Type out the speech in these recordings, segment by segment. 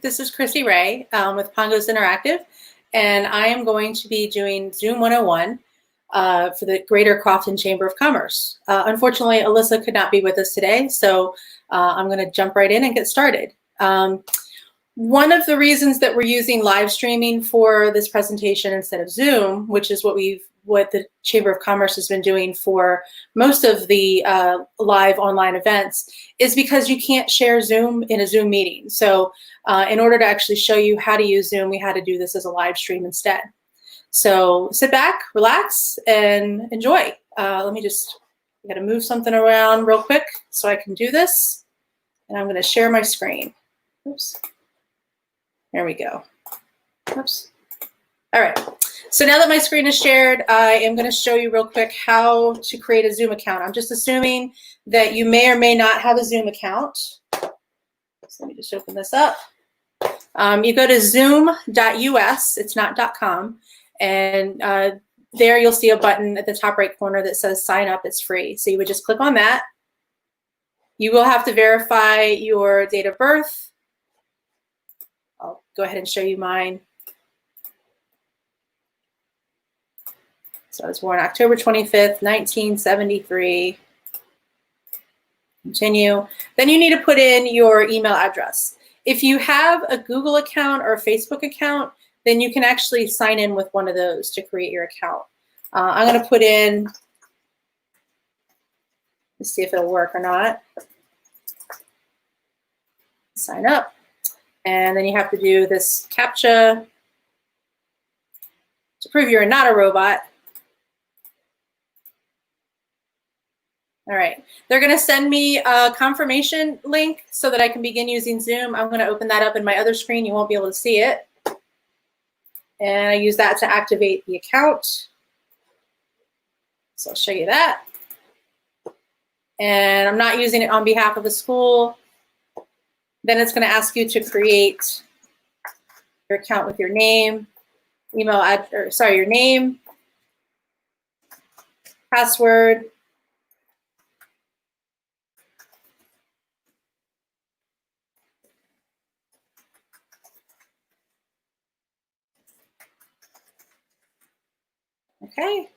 This is Chrissy Ray with Pongos Interactive, and I am going to be doing Zoom 101 for the Greater Crofton Chamber of Commerce. Unfortunately, Alyssa could not be with us today, so I'm going to jump right in and get started. One of the reasons that we're using live streaming for this presentation instead of Zoom, which is what the Chamber of Commerce has been doing for most of the live online events, is because you can't share Zoom in a Zoom meeting. So in order to actually show you how to use Zoom, we had to do this as a live stream instead. So sit back, relax, and enjoy. I gotta move something around real quick so I can do this. And I'm gonna share my screen. Oops. There we go. Oops. All right. So now that my screen is shared, I am going to show you real quick how to create a Zoom account. I'm just assuming that you may or may not have a Zoom account. So let me just open this up. You go to zoom.us, it's not .com, and there you'll see a button at the top right corner that says sign up, it's free. So you would just click on that. You will have to verify your date of birth. I'll go ahead and show you mine. So I was born October 25th, 1973. Continue. Then you need to put in your email address. If you have a Google account or a Facebook account, then you can actually sign in with one of those to create your account. I'm going to put in, let's see if it'll work or not. Sign up. And then you have to do this CAPTCHA to prove you're not a robot. All right, they're going to send me a confirmation link so that I can begin using Zoom. I'm going to open that up in my other screen. You won't be able to see it. And I use that to activate the account. So I'll show you that. And I'm not using it on behalf of the school. Then it's going to ask you to create your account with your name, your name, password, okay.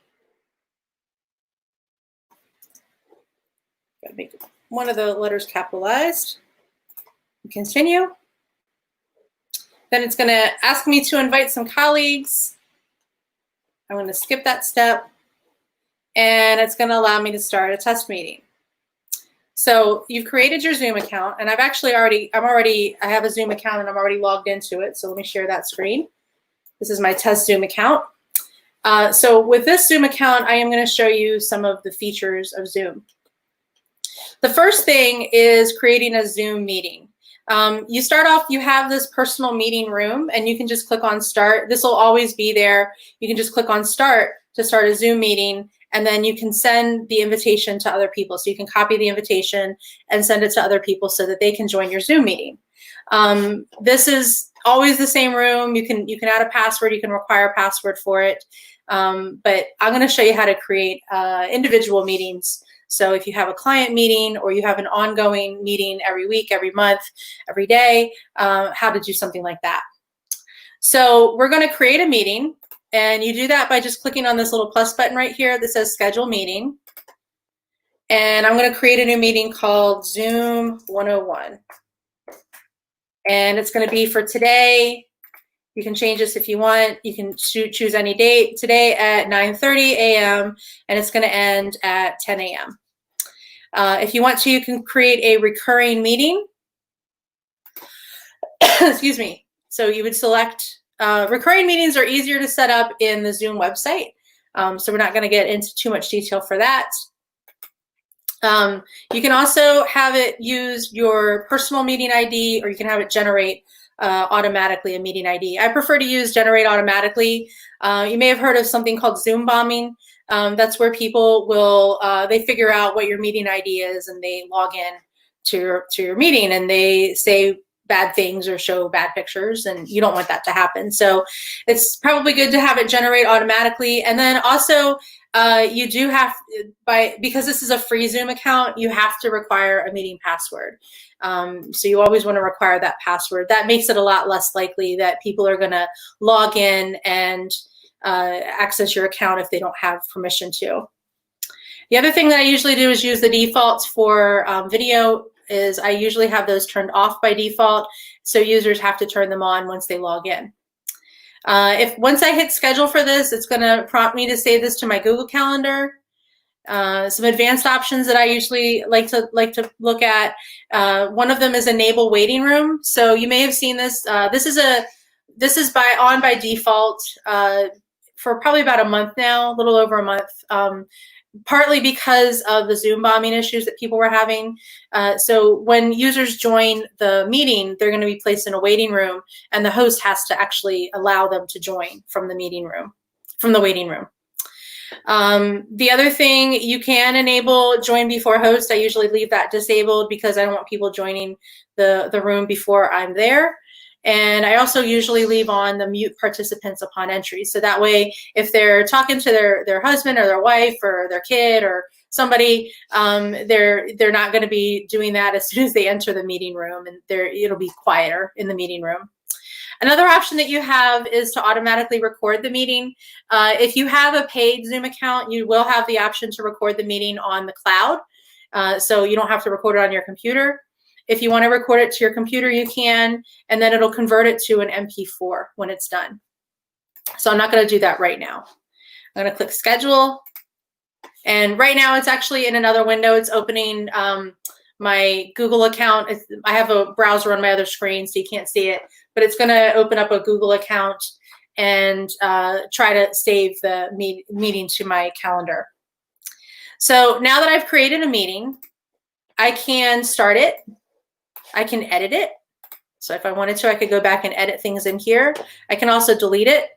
Gotta make one of the letters capitalized. Continue. Then it's going to ask me to invite some colleagues. I'm going to skip that step. And it's going to allow me to start a test meeting. So you've created your Zoom account, and I have a Zoom account and I'm already logged into it. So let me share that screen. This is my test Zoom account. So with this Zoom account, I am going to show you some of the features of Zoom. The first thing is creating a Zoom meeting. You start off, you have this personal meeting room, and you can just click on start. This will always be there. You can just click on start to start a Zoom meeting, and then you can send the invitation to other people. So you can copy the invitation and send it to other people so that they can join your Zoom meeting. This is always the same room. You can add a password. You can require a password for it. But I'm going to show you how to create individual meetings. So if you have a client meeting or you have an ongoing meeting every week, every month, every day, how to do something like that. So we're going to create a meeting, and you do that by just clicking on this little plus button right here that says schedule meeting. And I'm going to create a new meeting called Zoom 101. And it's going to be for today. You can change this if you want. You can choose any date. Today at 9:30 a.m. and it's going to end at 10 a.m. If you want to, you can create a recurring meeting. Excuse me. So you would select, recurring meetings are easier to set up in the Zoom website. So we're not going to get into too much detail for that. You can also have it use your personal meeting ID, or you can have it generate automatically a meeting ID. I prefer to use generate automatically. You may have heard of something called Zoom bombing. That's where people will, they figure out what your meeting ID is, and they log in to your meeting, and they say bad things or show bad pictures, and you don't want that to happen. So it's probably good to have it generate automatically. And then also you do have, because this is a free Zoom account, you have to require a meeting password. So you always want to require that password. That makes it a lot less likely that people are going to log in and access your account if they don't have permission to. The other thing that I usually do is use the defaults for video. Is I usually have those turned off by default, so users have to turn them on once they log in. Once I hit schedule for this, it's going to prompt me to save this to my Google Calendar. Some advanced options that I usually like to look at. One of them is enable waiting room. So you may have seen this. This is on by default for probably about a month now, a little over a month. Partly because of the Zoom bombing issues that people were having. So when users join the meeting, they're going to be placed in a waiting room, and the host has to actually allow them to join from the waiting room. The other thing, you can enable join before host. I usually leave that disabled because I don't want people joining the room before I'm there. And I also usually leave on the mute participants upon entry. So that way, if they're talking to their husband or their wife or their kid or somebody, they're not going to be doing that as soon as they enter the meeting room, and it'll be quieter in the meeting room. Another option that you have is to automatically record the meeting. If you have a paid Zoom account, you will have the option to record the meeting on the cloud. So you don't have to record it on your computer. If you want to record it to your computer, you can, and then it'll convert it to an MP4 when it's done. So I'm not going to do that right now. I'm going to click schedule. And right now it's actually in another window. It's opening my Google account. I have a browser on my other screen, so you can't see it, but it's going to open up a Google account and try to save the meeting to my calendar. So now that I've created a meeting, I can start it. I can edit it. So if I wanted to, I could go back and edit things in here. I can also delete it,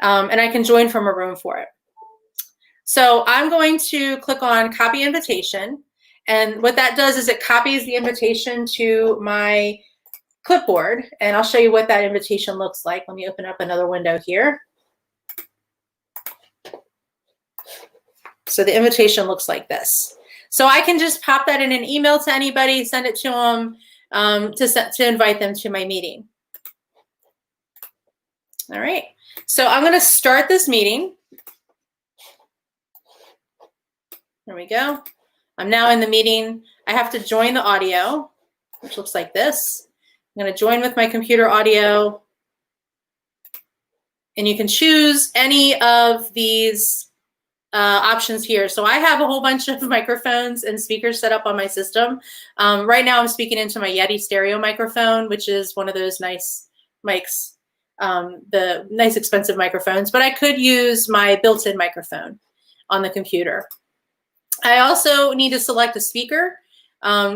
and I can join from a room for it. So I'm going to click on copy invitation. And what that does is it copies the invitation to my clipboard. And I'll show you what that invitation looks like. Let me open up another window here. So the invitation looks like this. So I can just pop that in an email to anybody, send it to them to invite them to my meeting. All right. So I'm going to start this meeting. There we go. I'm now in the meeting. I have to join the audio, which looks like this. I'm going to join with my computer audio. And you can choose any of these options here. So I have a whole bunch of microphones and speakers set up on my system. Right now I'm speaking into my Yeti stereo microphone, which is one of those nice mics, the nice expensive microphones, but I could use my built-in microphone on the computer. I also need to select a speaker.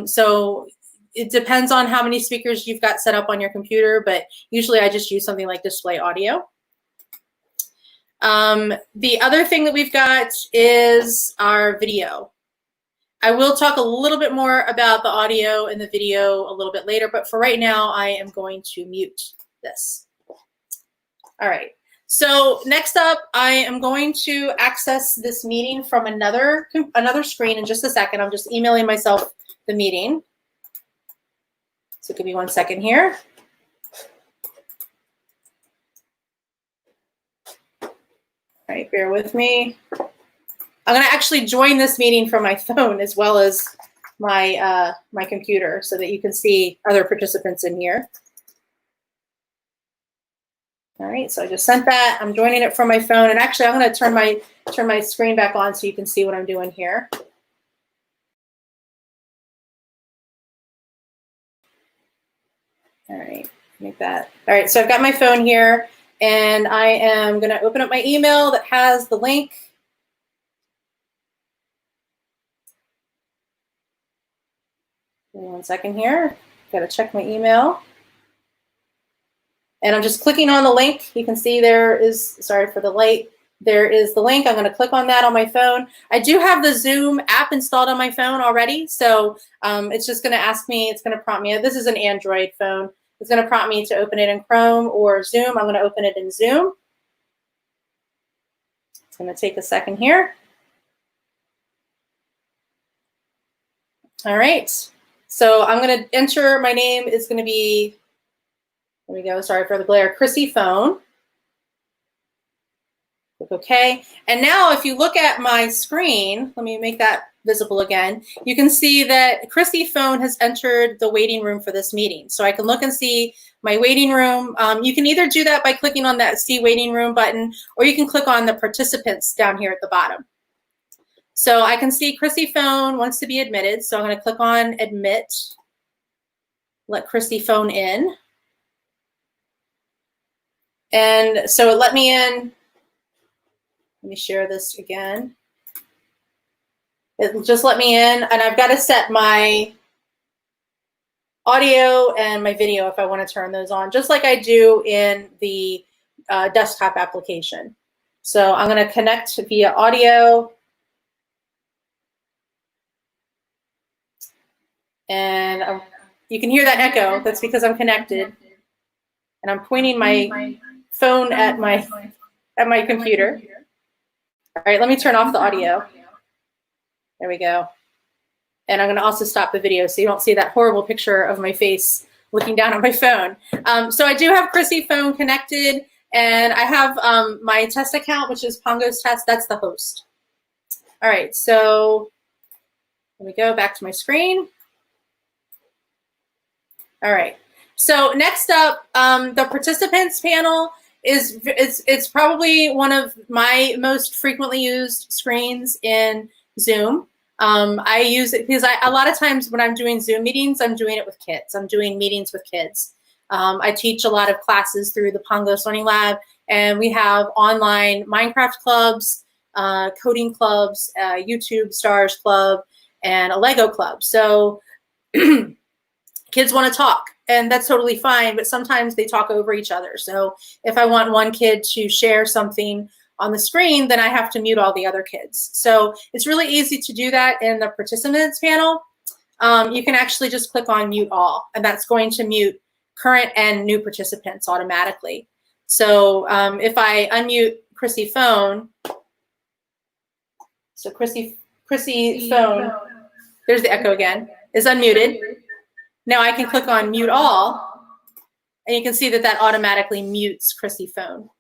So it depends on how many speakers you've got set up on your computer, but usually I just use something like Display Audio. The other thing that we've got is our video. I will talk a little bit more about the audio and the video a little bit later, but for right now, I am going to mute this. All right. So next up, I am going to access this meeting from another screen in just a second. I'm just emailing myself the meeting. So give me 1 second here. All right, bear with me. I'm going to actually join this meeting from my phone as well as my my computer so that you can see other participants in here. All right, so I just sent that. I'm joining it from my phone, and actually, I'm going to turn my screen back on so you can see what I'm doing here. All right, make that. All right, so I've got my phone here. And I am going to open up my email that has the link. Give me 1 second here. Got to check my email. And I'm just clicking on the link. You can see there is, sorry for the light, there is the link. I'm going to click on that on my phone. I do have the Zoom app installed on my phone already. So it's just going to ask me, it's going to prompt me. This is an Android phone. It's going to prompt me to open it in Chrome or Zoom. I'm going to open it in Zoom. It's going to take a second here. All right. So I'm going to enter, my name is going to be, there we go, sorry for the glare, Chrissy Phone. Click OK. And now if you look at my screen, let me make that visible again, you can see that Chrissy Phone has entered the waiting room for this meeting. So I can look and see my waiting room. You can either do that by clicking on that See Waiting Room button, or you can click on the participants down here at the bottom. So I can see Chrissy Phone wants to be admitted. So I'm going to click on Admit, let Chrissy Phone in. And so it let me in. Let me share this again. It just let me in, and I've got to set my audio and my video if I want to turn those on, just like I do in the desktop application. So I'm going to connect via audio. And you can hear that echo. That's because I'm connected. And I'm pointing my phone at my computer. All right, let me turn off the audio. There we go. And I'm going to also stop the video so you don't see that horrible picture of my face looking down at my phone. So I do have Chrissy Phone connected, and I have my test account, which is Pongos Test. That's the host. All right, so let me go back to my screen. All right, so next up, the participants panel it's probably one of my most frequently used screens in Zoom. I use it because a lot of times when I'm doing Zoom meetings, I'm doing it with kids. I'm doing meetings with kids. I teach a lot of classes through the Pongos Learning Lab, and we have online Minecraft clubs, coding clubs, YouTube Stars Club, and a Lego club. So kids want to talk, and that's totally fine, but sometimes they talk over each other. So if I want one kid to share something on the screen, then I have to mute all the other kids. So it's really easy to do that in the participants panel. You can actually just click on mute all, and that's going to mute current and new participants automatically. So if I unmute Chrissy Phone, so Chrissy Phone, there's the echo again, is unmuted. Now I can click on mute all, and you can see that that automatically mutes Chrissy Phone.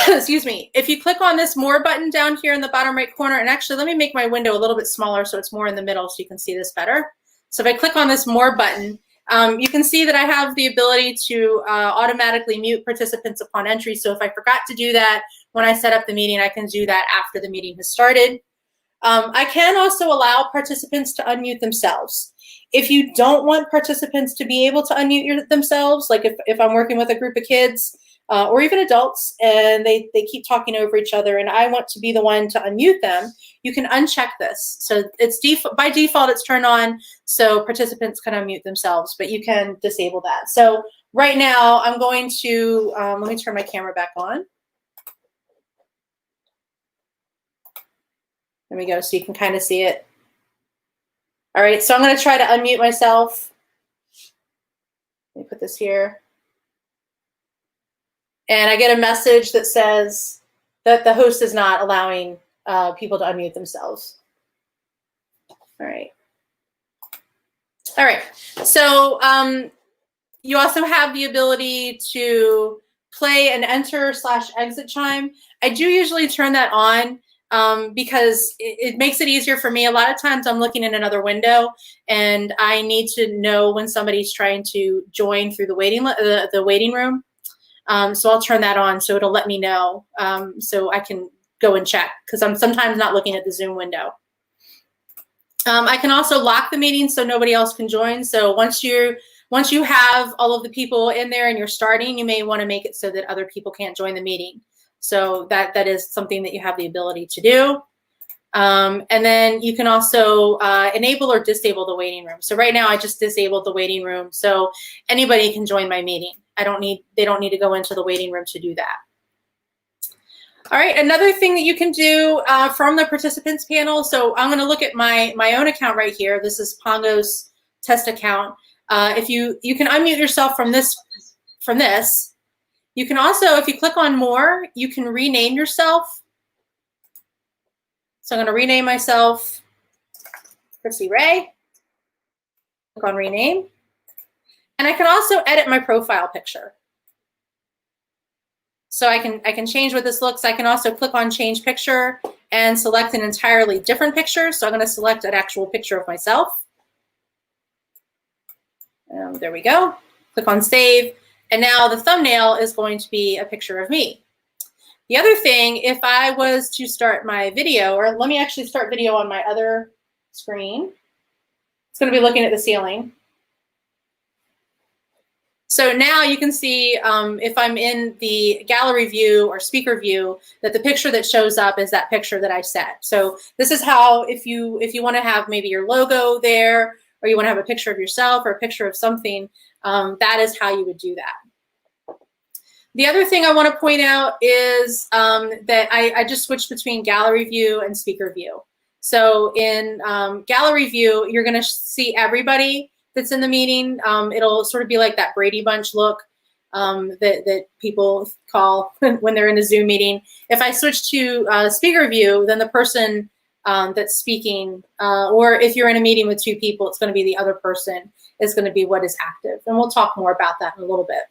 Excuse me. If you click on this more button down here in the bottom right corner, and actually let me make my window a little bit smaller so it's more in the middle so you can see this better. So if I click on this more button, you can see that I have the ability to automatically mute participants upon entry. So if I forgot to do that when I set up the meeting, I can do that after the meeting has started. I can also allow participants to unmute themselves. If you don't want participants to be able to unmute themselves, like if I'm working with a group of kids or even adults and they keep talking over each other and I want to be the one to unmute them, you can uncheck this. So it's by default, it's turned on so participants can unmute themselves, but you can disable that. So right now I'm going to, let me turn my camera back on. There we go, so you can kind of see it. All right, so I'm going to try to unmute myself. Let me put this here. And I get a message that says that the host is not allowing people to unmute themselves. All right. All right, so you also have the ability to play an enter/exit chime. I do usually turn that on because it makes it easier for me. A lot of times I'm looking in another window and I need to know when somebody's trying to join through the waiting room. So I'll turn that on so it'll let me know so I can go and check because I'm sometimes not looking at the Zoom window. I can also lock the meeting so nobody else can join. So once you have all of the people in there and you're starting, you may want to make it so that other people can't join the meeting. So that is something that you have the ability to do. And then you can also enable or disable the waiting room. So right now I just disabled the waiting room so anybody can join my meeting. They don't need to go into the waiting room to do that. All right, another thing that you can do from the participants panel. So I'm going to look at my own account right here. This is Pongo's test account. If you can unmute yourself from this. You can also, if you click on more, you can rename yourself. So I'm going to rename myself Chrissy Ray. Click on rename. And I can also edit my profile picture. So I can change what this looks. I can also click on change picture and select an entirely different picture. So I'm going to select an actual picture of myself. There we go. Click on save. And now the thumbnail is going to be a picture of me. The other thing, if I was to start my video, or let me actually start video on my other screen. It's going to be looking at the ceiling. So now you can see if I'm in the gallery view or speaker view, that the picture that shows up is that picture that I set. So this is how, if you want to have maybe your logo there, or you want to have a picture of yourself or a picture of something, that is how you would do that. The other thing I want to point out is that I just switched between gallery view and speaker view. So in gallery view, you're going to see everybody that's in the meeting. It'll sort of be like that Brady Bunch look that people call when they're in a Zoom meeting. If I switch to speaker view, then the person that's speaking, or if you're in a meeting with two people, it's going to be the other person is going to be what is active. And we'll talk more about that in a little bit.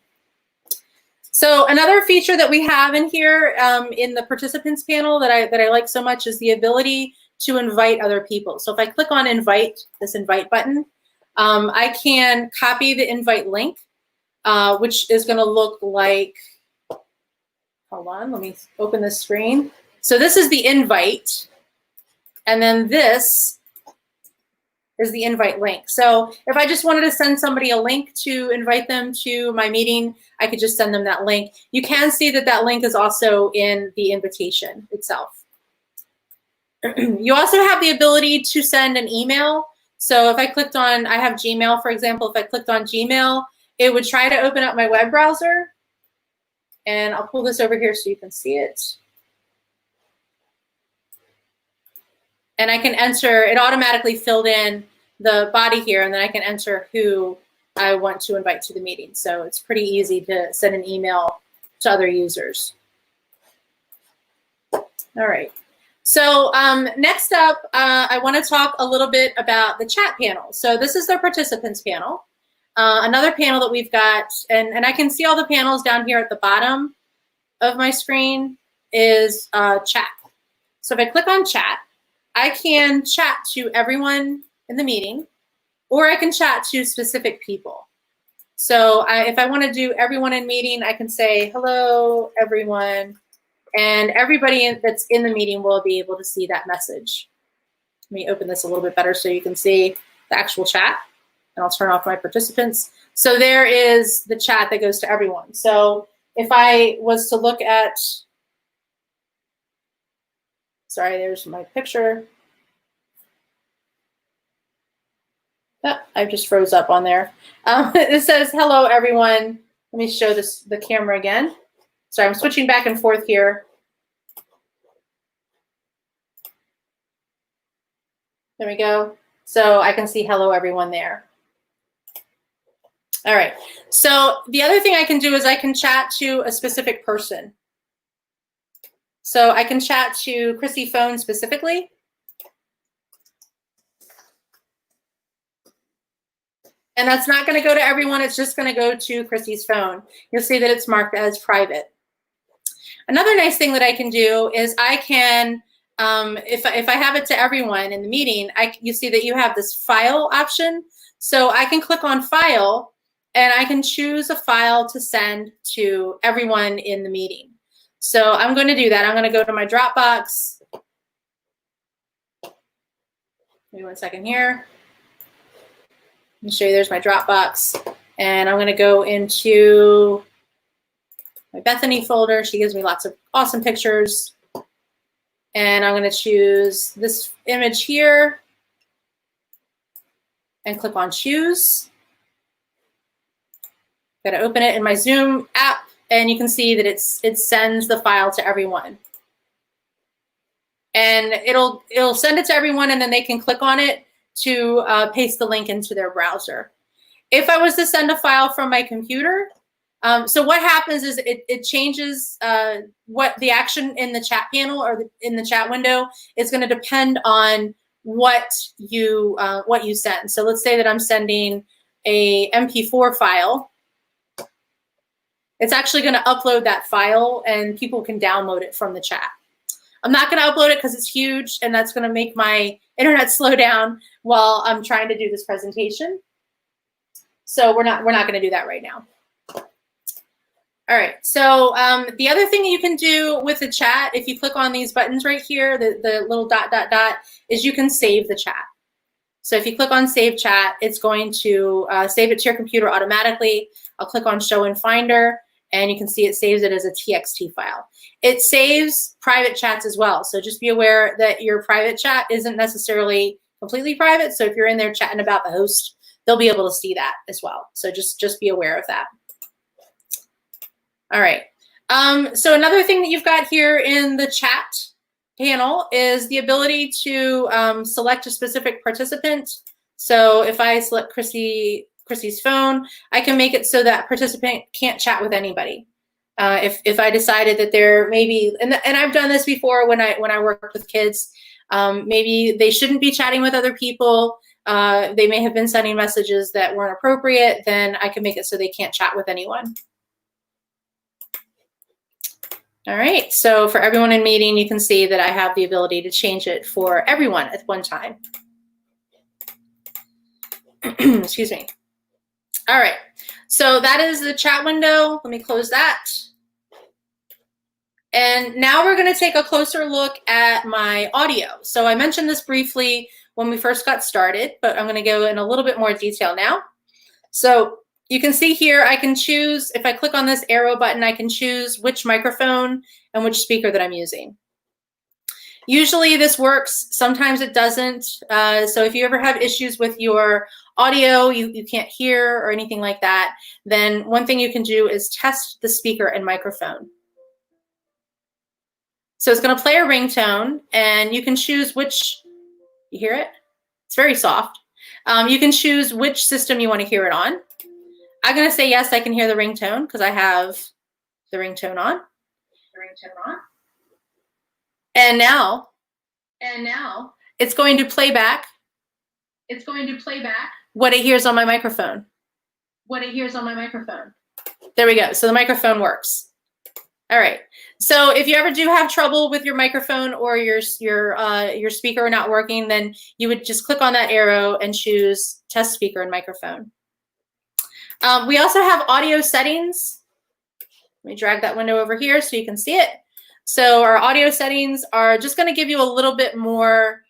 So another feature that we have in here in the participants panel that I like so much is the ability to invite other people. So if I click on invite, this invite button, I can copy the invite link, which is going to look like, hold on, let me open this screen. So this is the invite, and then this is the invite link. So if I just wanted to send somebody a link to invite them to my meeting, I could just send them that link. You can see that that link is also in the invitation itself. You also have the ability to send an email. So if I clicked on, I have Gmail, for example, if I clicked on Gmail, it would try to open up my web browser. And I'll pull this over here so you can see it. And I can enter, it automatically filled in the body here, and then I can enter who I want to invite to the meeting. So it's pretty easy to send an email to other users. All right. So next up, I want to talk a little bit about the chat panel. So this is the participants panel. Another panel that we've got, and I can see all the panels down here at the bottom of my screen, is chat. So if I click on chat, I can chat to everyone in the meeting, or I can chat to specific people. So if I want to do everyone in meeting, I can say, hello, everyone. And everybody that's in the meeting will be able to see that message. Let me open this a little bit better so you can see the actual chat. And I'll turn off my participants. So there is the chat that goes to everyone. So if I was to look at, sorry, there's my picture. Oh, I just froze up on there. It says, hello, everyone. Let me show the camera again. Sorry, I'm switching back and forth here. There we go. So I can see hello, everyone there. All right. So the other thing I can do is I can chat to a specific person. So I can chat to Chrissy Phone specifically. And that's not going to go to everyone. It's just going to go to Chrissy's phone. You'll see that it's marked as private. Another nice thing that I can do is I can, if I have it to everyone in the meeting, you see that you have this file option. So I can click on file, and I can choose a file to send to everyone in the meeting. So I'm going to do that. I'm going to go to my Dropbox. Give me 1 second here. Let me show you, there's my Dropbox. And I'm going to go into my Bethany folder. She gives me lots of awesome pictures. And I'm going to choose this image here and click on choose. Got to open it in my Zoom app, and you can see that it sends the file to everyone. and it'll send it to everyone, and then they can click on it to paste the link into their browser. If I was to send a file from my computer, so what happens is it changes what the action in the chat panel or in the chat window is going to depend on what you send. So let's say that I'm sending a MP4 file. It's actually going to upload that file, and people can download it from the chat. I'm not going to upload it because it's huge, and that's going to make my internet slow down while I'm trying to do this presentation. So we're not going to do that right now. All right. So the other thing you can do with the chat, if you click on these buttons right here, the little dot, is you can save the chat. So if you click on Save Chat, it's going to save it to your computer automatically. I'll click on Show in Finder, and you can see it saves it as a TXT file. It saves private chats as well. So just be aware that your private chat isn't necessarily completely private. So if you're in there chatting about the host, they'll be able to see that as well. So just be aware of that. All right. So another thing that you've got here in the chat panel is the ability to select a specific participant. So if I select Chrissy's phone, I can make it so that participant can't chat with anybody. If I decided that there maybe, and I've done this before when I worked with kids, maybe they shouldn't be chatting with other people. They may have been sending messages that weren't appropriate. Then I can make it so they can't chat with anyone. All right, so for everyone in meeting, you can see that I have the ability to change it for everyone at one time. Excuse me. All right, so that is the chat window. Let me close that. And now we're going to take a closer look at my audio. So I mentioned this briefly when we first got started, but I'm going to go in a little bit more detail now. So you can see here, I can choose, if I click on this arrow button, I can choose which microphone and which speaker that I'm using. Usually this works, sometimes it doesn't. So if you ever have issues with your audio, you can't hear or anything like that, then one thing you can do is test the speaker and microphone. So it's going to play a ringtone, and you can choose which, you hear it? It's very soft. You can choose which system you want to hear it on. I'm going to say yes, I can hear the ringtone because I have the ringtone on. And now it's going to play back. It's going to play back what it hears on my microphone. There we go. So the microphone works. All right. So if you ever do have trouble with your microphone or your speaker not working, then you would just click on that arrow and choose test speaker and microphone. We also have audio settings. Let me drag that window over here so you can see it. So our audio settings are just going to give you a little bit more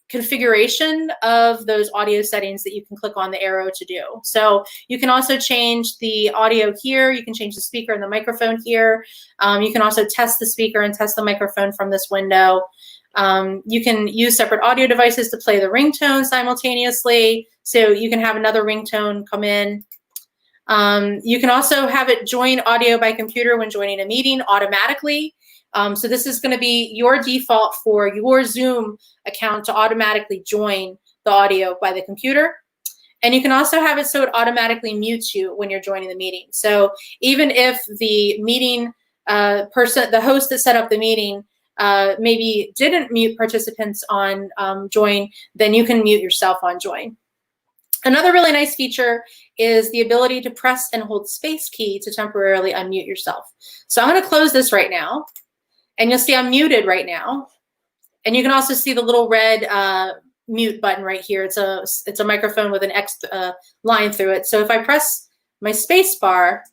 configuration of those audio settings that you can click on the arrow to do. So you can also change the audio here. You can change the speaker and the microphone here. You can also test the speaker and test the microphone from this window. You can use separate audio devices to play the ringtone simultaneously. So you can have another ringtone come in. You can also have it join audio by computer when joining a meeting automatically. So this is going to be your default for your Zoom account to automatically join the audio by the computer. And you can also have it so it automatically mutes you when you're joining the meeting. So even if the meeting the host that set up the meeting maybe didn't mute participants on join, then you can mute yourself on join. Another really nice feature is the ability to press and hold space key to temporarily unmute yourself. So I'm going to close this right now. And you'll see I'm muted right now. And you can also see the little red mute button right here. It's a microphone with an X line through it. So if I press my space bar,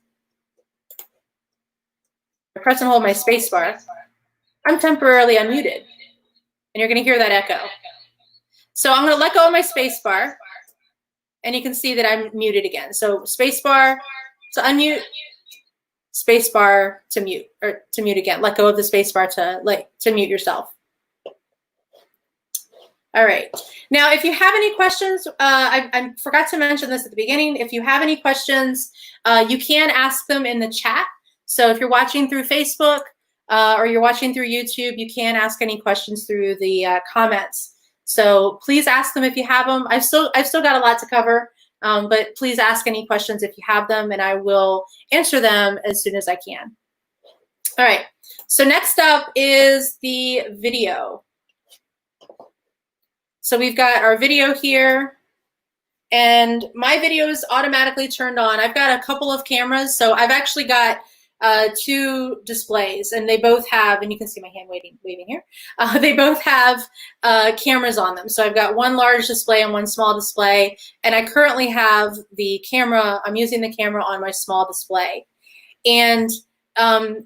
I press and hold my space bar, I'm temporarily unmuted. And you're going to hear that echo. So I'm going to let go of my space bar. And you can see that I'm muted again. So space bar to unmute. Space bar to mute, or to mute again. Let go of the space bar to mute yourself. All right. Now, if you have any questions, I forgot to mention this at the beginning. If you have any questions, you can ask them in the chat. So if you're watching through Facebook, or you're watching through YouTube, you can ask any questions through the comments. So please ask them if you have them. I've still got a lot to cover, but please ask any questions if you have them, and I will answer them as soon as I can. All right, so next up is the video. So we've got our video here, and my video is automatically turned on. I've got a couple of cameras, so I've actually got 2 displays, and they both have, and you can see my hand waving here, they both have cameras on them. So I've got one large display and one small display, and I currently have the camera, I'm using the camera on my small display. And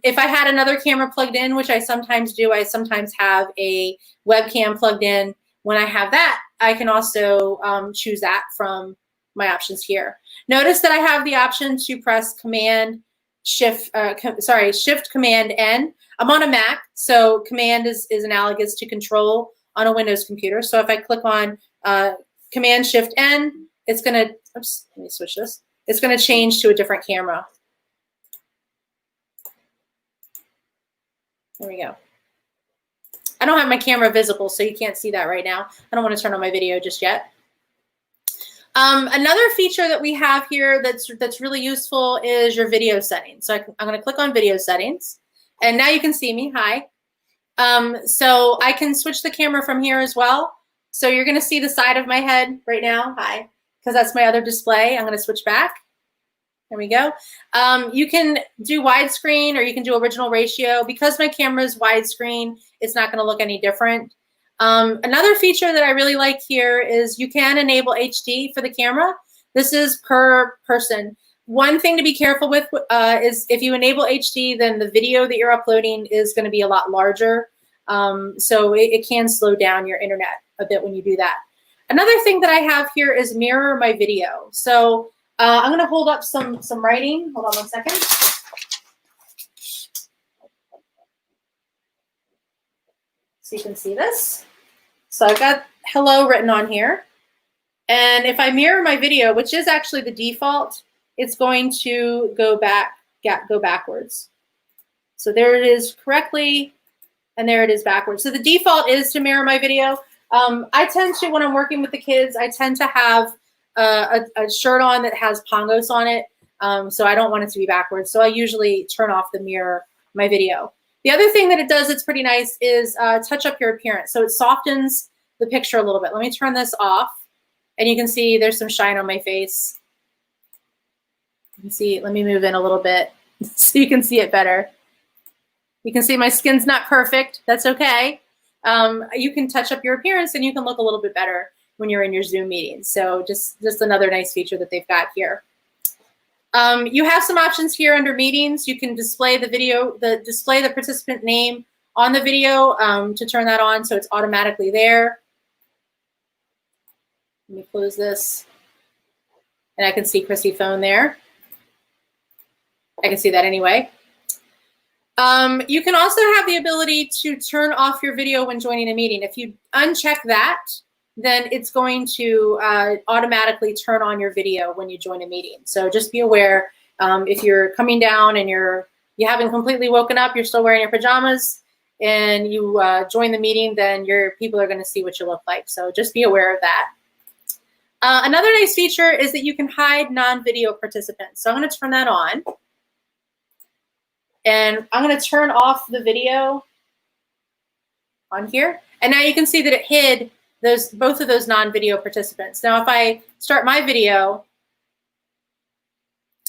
if I had another camera plugged in, which I sometimes do, I sometimes have a webcam plugged in. When I have that, I can also choose that from my options here. Notice that I have the option to press Shift Command N. I'm on a Mac, so Command is analogous to Control on a Windows computer. So if I click on Command Shift N, it's gonna, oops, let me switch this. It's gonna change to a different camera. There we go. I don't have my camera visible, so you can't see that right now. I don't want to turn on my video just yet. Another feature that we have here that's really useful is your video settings. So I'm going to click on video settings, and now you can see me. Hi. So I can switch the camera from here as well. So you're going to see the side of my head right now. Hi, because that's my other display. I'm going to switch back. There we go. You can do widescreen, or you can do original ratio. Because my camera is widescreen, it's not going to look any different. Another feature that I really like here is you can enable HD for the camera. This is per person. One thing to be careful with is if you enable HD, then the video that you're uploading is going to be a lot larger. So it can slow down your internet a bit when you do that. Another thing that I have here is mirror my video. So I'm going to hold up some writing. Hold on one second. So you can see this. So I've got hello written on here. And if I mirror my video, which is actually the default, it's going to go backwards. So there it is correctly, and there it is backwards. So the default is to mirror my video. I tend to, when I'm working with the kids, I tend to have a shirt on that has Pongos on it. So I don't want it to be backwards. So I usually turn off the mirror my video. The other thing that it does that's pretty nice is touch up your appearance. So it softens the picture a little bit. Let me turn this off, and you can see there's some shine on my face. You can see, let me move in a little bit so you can see it better. You can see my skin's not perfect. That's okay. You can touch up your appearance, and you can look a little bit better when you're in your Zoom meetings. So just another nice feature that they've got here. You have some options here under meetings. You can display the video, display the participant name on the video to turn that on so it's automatically there. Let me close this. And I can see Chrissy phone there. I can see that anyway. You can also have the ability to turn off your video when joining a meeting. If you uncheck that, then it's going to automatically turn on your video when you join a meeting. So just be aware, if you're coming down and you haven't completely woken up, you're still wearing your pajamas, and you join the meeting, then your people are going to see what you look like. So just be aware of that. Another nice feature is that you can hide non-video participants. So I'm going to turn that on. And I'm going to turn off the video on here. And now you can see that it hid both of those non-video participants. Now, if I start my video,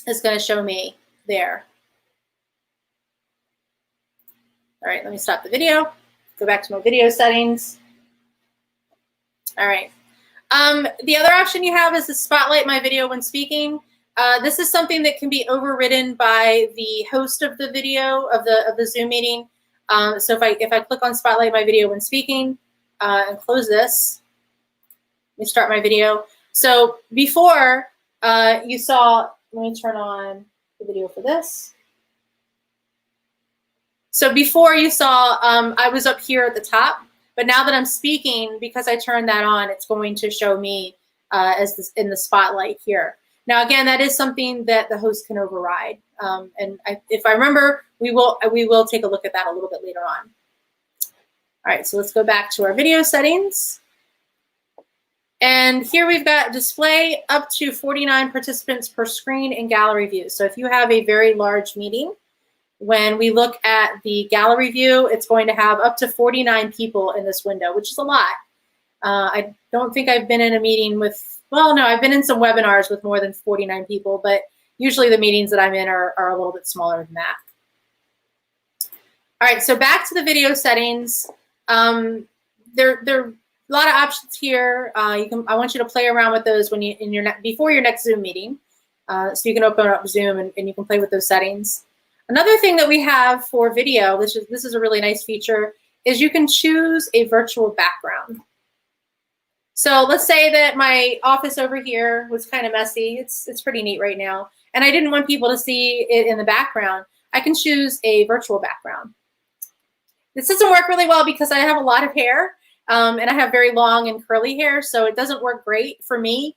it's going to show me there. All right, let me stop the video. Go back to my video settings. All right. The other option you have is to spotlight my video when speaking. This is something that can be overridden by the host of the video of the Zoom meeting. So if I click on spotlight my video when speaking and close this, let me start my video. So before you saw, let me turn on the video for this. So before you saw, I was up here at the top, but now that I'm speaking, because I turned that on, it's going to show me in the spotlight here. Now, again, that is something that the host can override. If I remember, we will take a look at that a little bit later on. All right, so let's go back to our video settings. And here we've got display up to 49 participants per screen in gallery view. So if you have a very large meeting, when we look at the gallery view, it's going to have up to 49 people in this window, which is a lot. I don't think I've been in a meeting with, well, no, I've been in some webinars with more than 49 people, but usually the meetings that I'm in are a little bit smaller than that. All right, so back to the video settings. There are a lot of options here. I want you to play around with those when before your next Zoom meeting. So you can open up Zoom and you can play with those settings. Another thing that we have for video, this is a really nice feature, is you can choose a virtual background. So let's say that my office over here was kind of messy. It's pretty neat right now. And I didn't want people to see it in the background. I can choose a virtual background. This doesn't work really well because I have a lot of hair and I have very long and curly hair. So it doesn't work great for me,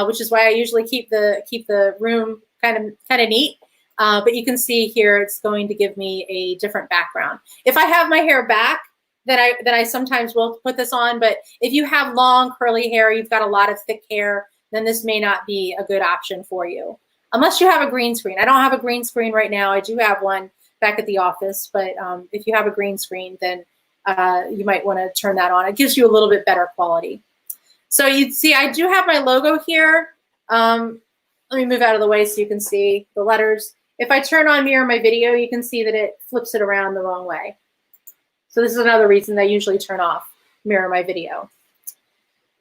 which is why I usually keep the room kind of neat. But you can see here, it's going to give me a different background. If I have my hair back, then I sometimes will put this on. But if you have long curly hair, you've got a lot of thick hair, then this may not be a good option for you. Unless you have a green screen. I don't have a green screen right now. I do have one back at the office. But if you have a green screen, then you might want to turn that on. It gives you a little bit better quality. So you'd see I do have my logo here. Let me move out of the way so you can see the letters. If I turn on Mirror My Video, you can see that it flips it around the wrong way. So this is another reason that I usually turn off Mirror My Video.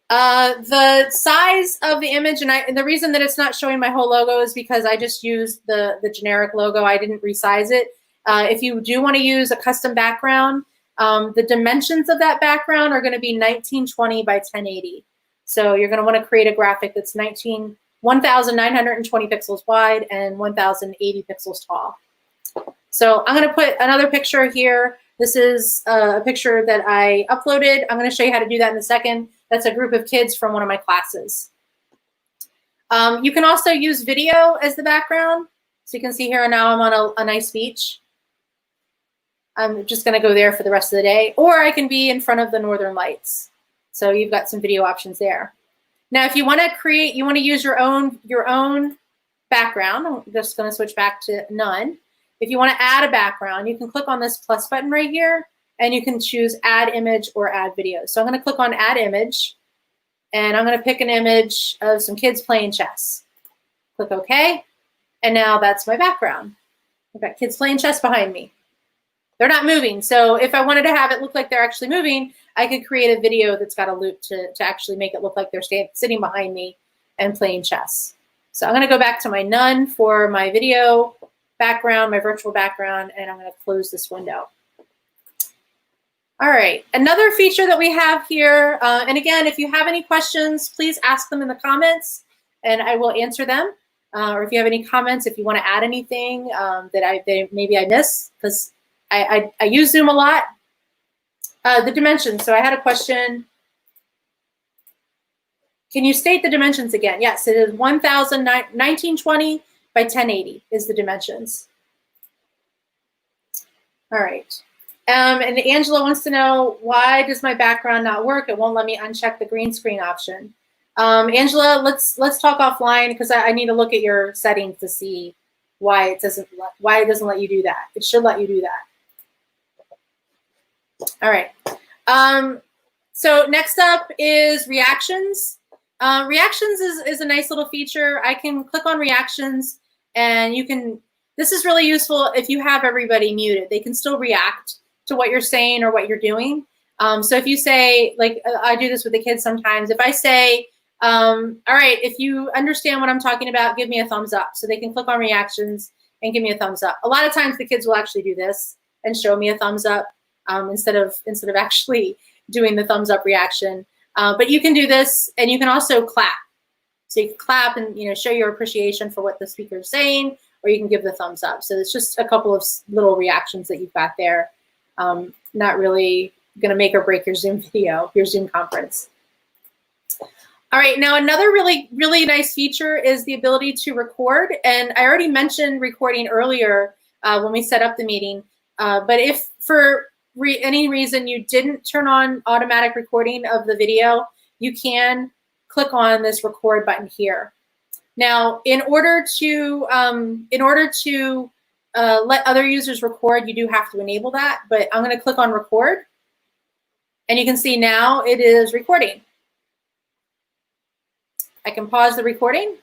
The size of the image, and the reason that it's not showing my whole logo is because I just used the generic logo. I didn't resize it. If you do want to use a custom background, the dimensions of that background are going to be 1920 by 1080. So you're going to want to create a graphic that's 1,920 pixels wide and 1,080 pixels tall. So I'm going to put another picture here. This is a picture that I uploaded. I'm going to show you how to do that in a second. That's a group of kids from one of my classes. You can also use video as the background. So you can see here now I'm on a nice beach. I'm just going to go there for the rest of the day. Or I can be in front of the Northern Lights. So you've got some video options there. Now, if you want to create, you want to use your own background. I'm just going to switch back to none. If you want to add a background, you can click on this plus button right here, and you can choose Add Image or Add Video. So I'm going to click on Add Image, and I'm going to pick an image of some kids playing chess. Click OK, and now that's my background. I've got kids playing chess behind me. They're not moving, so if I wanted to have it look like they're actually moving, I could create a video that's got a loop to actually make it look like they're sitting behind me and playing chess. So I'm going to go back to my none for my video background, my virtual background, and I'm going to close this window. All right, another feature that we have here, and again, if you have any questions, please ask them in the comments, and I will answer them. Or if you have any comments, if you want to add anything that maybe I missed, because I use Zoom a lot. The dimensions. So I had a question. Can you state the dimensions again? Yes, it is 1920 by 1080 is the dimensions. All right. And Angela wants to know, why does my background not work? It won't let me uncheck the green screen option. Angela, let's talk offline because I need to look at your settings to see why it doesn't let you do that. It should let you do that. All right. So next up is reactions. Reactions is a nice little feature. I can click on reactions and this is really useful if you have everybody muted. They can still react to what you're saying or what you're doing. So if you say, like I do this with the kids sometimes, if I say, all right, if you understand what I'm talking about, give me a thumbs up. So they can click on reactions and give me a thumbs up. A lot of times the kids will actually do this and show me a thumbs up instead of actually doing the thumbs up reaction. But you can do this, and you can also clap. So you can clap and show your appreciation for what the speaker is saying, or you can give the thumbs up. So it's just a couple of little reactions that you've got there. Not really going to make or break your Zoom video, your Zoom conference. All right, now another really nice feature is the ability to record. And I already mentioned recording earlier when we set up the meeting. But if for any reason you didn't turn on automatic recording of the video, you can click on this record button here. Now, in order to let other users record, you do have to enable that. But I'm going to click on record, and you can see now it is recording. I can pause the recording,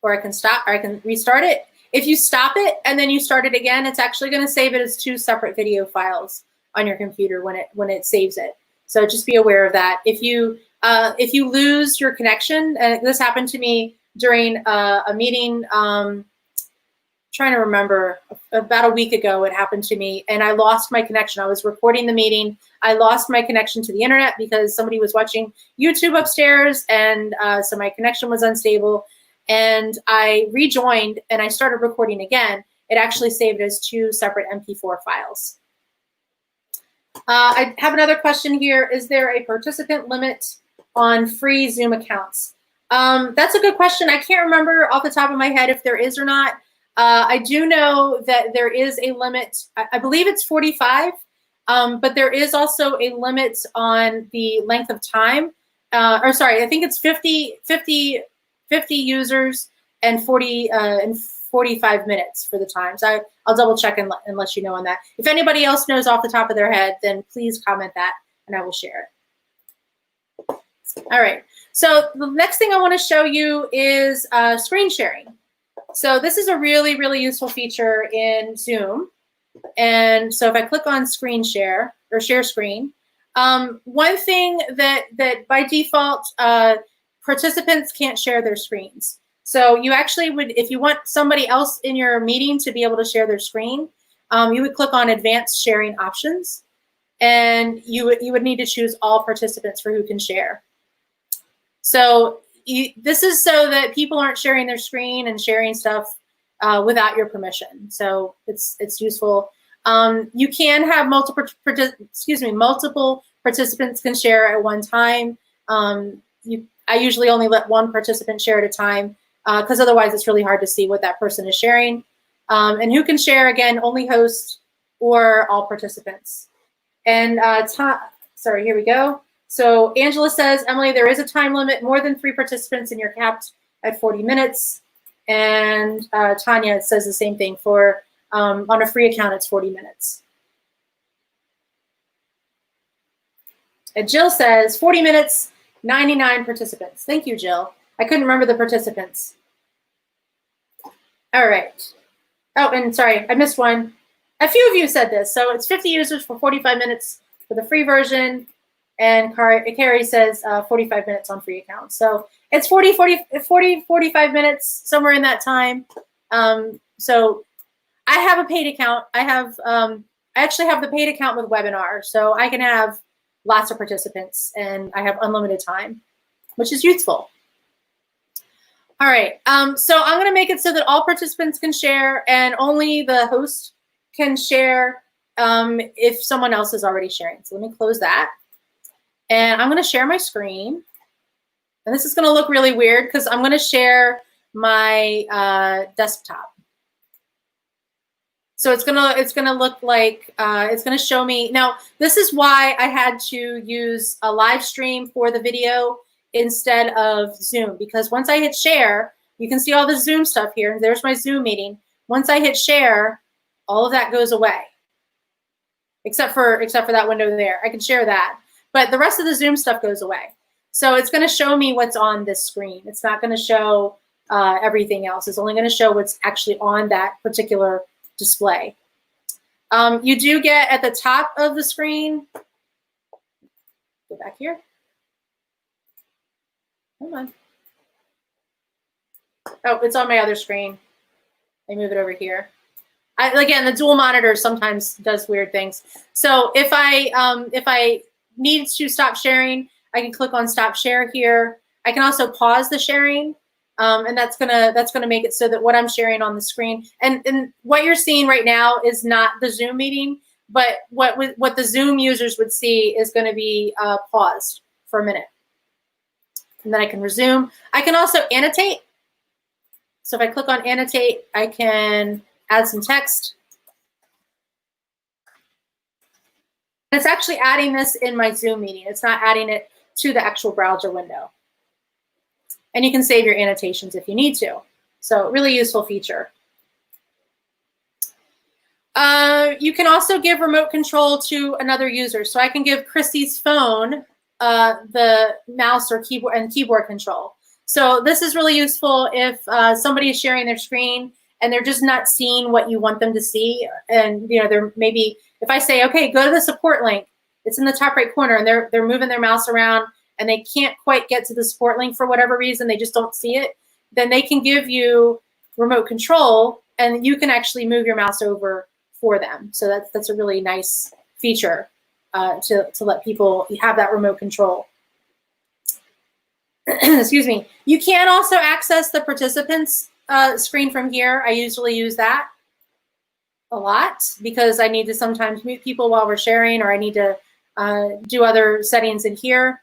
or I can stop, or I can restart it. If you stop it and then you start it again, it's actually going to save it as 2 separate video files on your computer when it saves it. So just be aware of that. If you lose your connection, and this happened to me during a meeting, trying to remember, about a week ago it happened to me, and I lost my connection. I was recording the meeting. I lost my connection to the internet because somebody was watching YouTube upstairs, and so my connection was unstable. And I rejoined and I started recording again. It actually saved as 2 separate MP4 files. I have another question here. Is there a participant limit on free Zoom accounts? That's a good question. I can't remember off the top of my head if there is or not. I do know that there is a limit. I believe it's 45, but there is also a limit on the length of time. Or sorry, I think it's 50 users and 45 minutes for the times. I'll double check and let you know on that. If anybody else knows off the top of their head, then please comment that and I will share it. All right, so the next thing I want to show you is screen sharing. So this is a really useful feature in Zoom. And so if I click on screen share or share screen, one thing that by default, participants can't share their screens. So you actually would, if you want somebody else in your meeting to be able to share their screen, you would click on advanced sharing options, and you would need to choose all participants for who can share. So this is so that people aren't sharing their screen and sharing stuff without your permission. So it's useful. You can have multiple participants can share at one time. I usually only let 1 participant share at a time because otherwise it's really hard to see what that person is sharing. And who can share, again, only host or all participants. And sorry, here we go. So Angela says, Emily, there is a time limit, more than 3 participants and you're capped at 40 minutes. And Tanya says the same thing for, on a free account, it's 40 minutes. And Jill says 40 minutes, 99 participants. Thank you, Jill. I couldn't remember the participants. All right. Oh, and sorry, I missed one. A few of you said this. So it's 50 users for 45 minutes for the free version. And Carrie says 45 minutes on free accounts. So it's 45 minutes, somewhere in that time. So I have a paid account. I actually have the paid account with Webinar. So I can have lots of participants and I have unlimited time, which is useful. All right, so I'm gonna make it so that all participants can share and only the host can share if someone else is already sharing. So let me close that. And I'm gonna share my screen. And this is gonna look really weird because I'm gonna share my desktop. So it's gonna look like, it's gonna show me. Now, this is why I had to use a live stream for the video instead of Zoom, because once I hit share, you can see all the Zoom stuff here. And there's my Zoom meeting. Once I hit share, all of that goes away, except for that window there. I can share that, but the rest of the Zoom stuff goes away. So it's gonna show me what's on this screen. It's not gonna show everything else. It's only gonna show what's actually on that particular display. You do get at the top of the screen, go back here. Hold on. Oh, it's on my other screen. I move it over here. Again, the dual monitor sometimes does weird things. So if I need to stop sharing, I can click on stop share here. I can also pause the sharing, and that's gonna make it so that what I'm sharing on the screen and what you're seeing right now is not the Zoom meeting, but what the Zoom users would see is going to be paused for a minute. and then I can resume. I can also annotate. So if I click on annotate, I can add some text. It's actually adding this in my Zoom meeting. It's not adding it to the actual browser window. And you can save your annotations if you need to. So really useful feature. You can also give remote control to another user. So I can give Chrissy's phone the mouse or keyboard control. So this is really useful if somebody is sharing their screen and they're just not seeing what you want them to see. And they're maybe, if I say, okay, go to the support link, it's in the top right corner, and they're moving their mouse around and they can't quite get to the support link for whatever reason, they just don't see it, then they can give you remote control and you can actually move your mouse over for them. So that's a really nice feature to let people have that remote control. Excuse me. You can also access the participants screen from here. I usually use that a lot because I need to sometimes mute people while we're sharing, or I need to do other settings in here.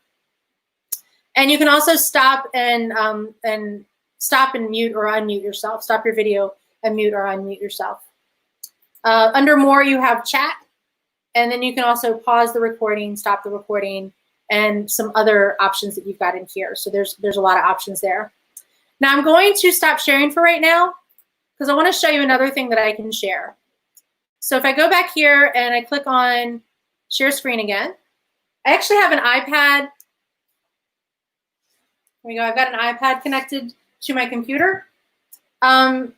And you can also stop and mute or unmute yourself. Stop your video and mute or unmute yourself. Under more, you have chat, and then you can also pause the recording, stop the recording, and some other options that you've got in here. So there's a lot of options there. Now I'm going to stop sharing for right now because I want to show you another thing that I can share. So if I go back here and I click on share screen again, I actually have an iPad. There we go. I've got an iPad connected to my computer. And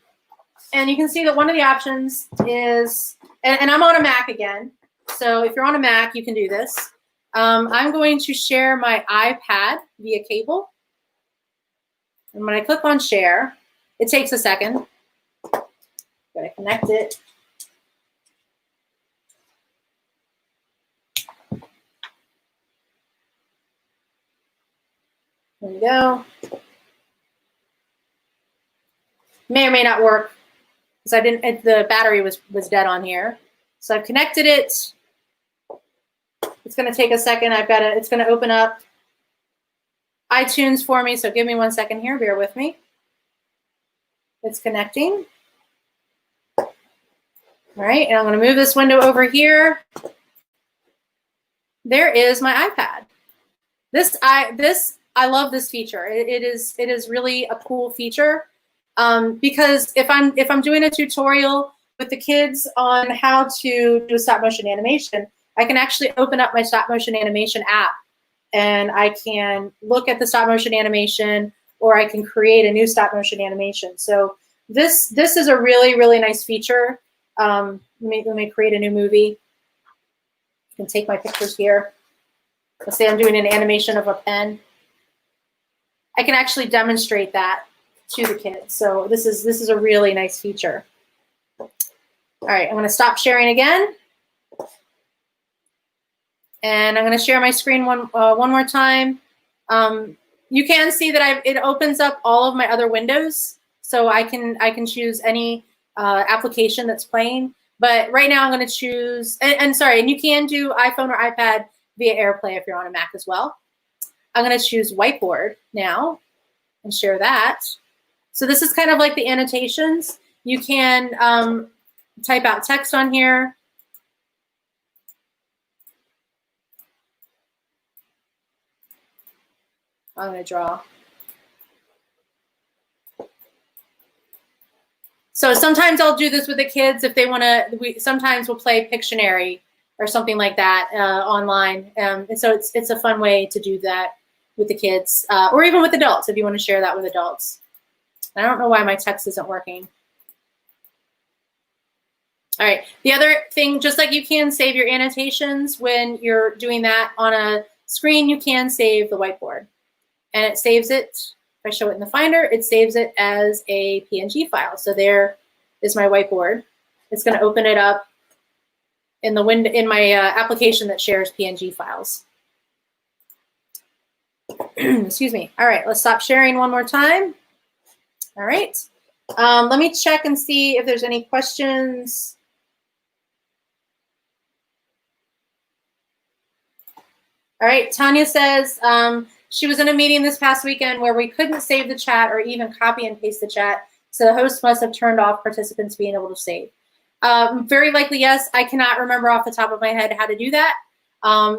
you can see that one of the options is, and I'm on a Mac again. So if you're on a Mac, you can do this. I'm going to share my iPad via cable. And when I click on share, it takes a second. Gotta connect it. There we go. May or may not work because the battery was dead on here. So I've connected it. It's going to take a second. It's going to open up iTunes for me. So give me 1 second here. Bear with me. It's connecting. All right. And I'm going to move this window over here. There is my iPad. I love this feature. It is really a cool feature because if I'm doing a tutorial with the kids on how to do stop motion animation, I can actually open up my stop motion animation app and I can look at the stop motion animation, or I can create a new stop motion animation. So this is a really, really nice feature. Let me create a new movie. I can take my pictures here. Let's say I'm doing an animation of a pen. I can actually demonstrate that to the kids. So this is a really nice feature. All right, I'm going to stop sharing again. And I'm going to share my screen one more time. You can see that it opens up all of my other windows. So I can choose any application that's playing. But right now I'm going to choose, and you can do iPhone or iPad via AirPlay if you're on a Mac as well. I'm going to choose Whiteboard now and share that. So this is kind of like the annotations. You can type out text on here. I'm going to draw. So sometimes I'll do this with the kids if they want to. Sometimes we'll play Pictionary or something like that online. And so it's a fun way to do that with the kids, or even with adults if you want to share that with adults. I don't know why my text isn't working. All right, the other thing, just like you can save your annotations when you're doing that on a screen, you can save the whiteboard. And it saves it, if I show it in the Finder, it saves it as a PNG file. So there is my whiteboard. It's going to open it up in the window in my application that shares PNG files. Excuse me. All right, let's stop sharing one more time. All right. Let me check and see if there's any questions. All right, Tanya says she was in a meeting this past weekend where we couldn't save the chat or even copy and paste the chat. So the host must have turned off participants being able to save. Very likely, yes. I cannot remember off the top of my head how to do that.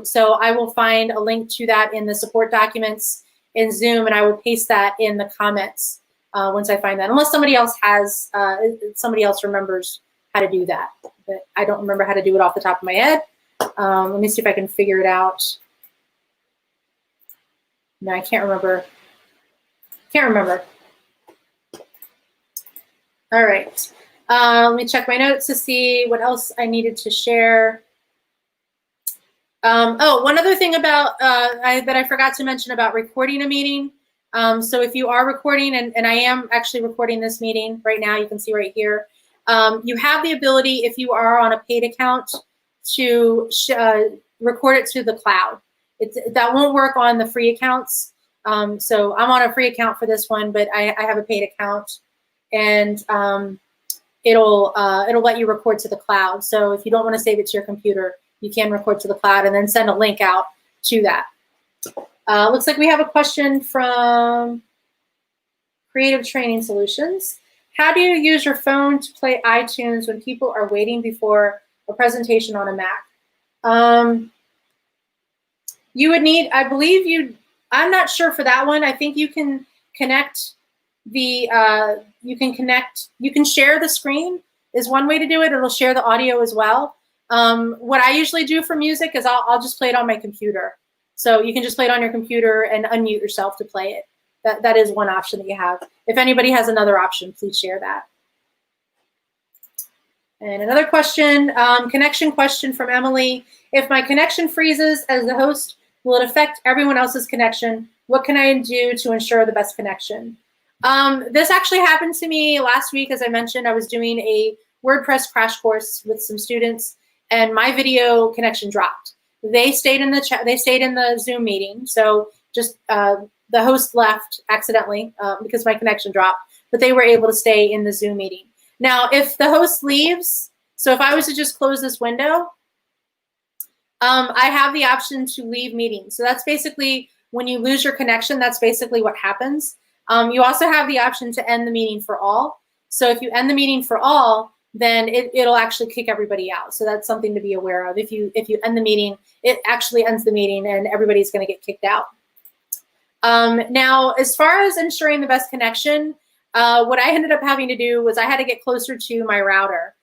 So I will find a link to that in the support documents in Zoom, and I will paste that in the comments once I find that. Unless somebody else has, somebody else remembers how to do that. But I don't remember how to do it off the top of my head. Let me see if I can figure it out. No, I can't remember. Can't remember. All right. Let me check my notes to see what else I needed to share. Oh, one other thing about that I forgot to mention about recording a meeting. So if you are recording, and I am actually recording this meeting right now, you can see right here, you have the ability, if you are on a paid account, to record it to the cloud. That won't work on the free accounts. So I'm on a free account for this one, but I have a paid account, and it'll let you record to the cloud. So if you don't want to save it to your computer, you can record to the cloud and then send a link out to that. Looks like we have a question from Creative Training Solutions. How do you use your phone to play iTunes when people are waiting before a presentation on a Mac? You would need, I believe I'm not sure for that one. I think you can connect the, you can share the screen is one way to do it. It'll share the audio as well. What I usually do for music is I'll just play it on my computer. So you can just play it on your computer and unmute yourself to play it. That is one option that you have. If anybody has another option, please share that. And another question, connection question from Emily. If my connection freezes as the host, will it affect everyone else's connection? What can I do to ensure the best connection? This actually happened to me last week. As I mentioned, I was doing a WordPress crash course with some students, and my video connection dropped. They stayed in the chat. They stayed in the Zoom meeting. So just the host left accidentally because my connection dropped, but they were able to stay in the Zoom meeting. Now, if the host leaves, so if I was to just close this window, I have the option to leave meetings. So that's basically when you lose your connection, that's basically what happens. You also have the option to end the meeting for all. So if you end the meeting for all, then it'll actually kick everybody out. So that's something to be aware of. If you end the meeting, it actually ends the meeting and everybody's going to get kicked out. Now, as far as ensuring the best connection, what I ended up having to do was I had to get closer to my router.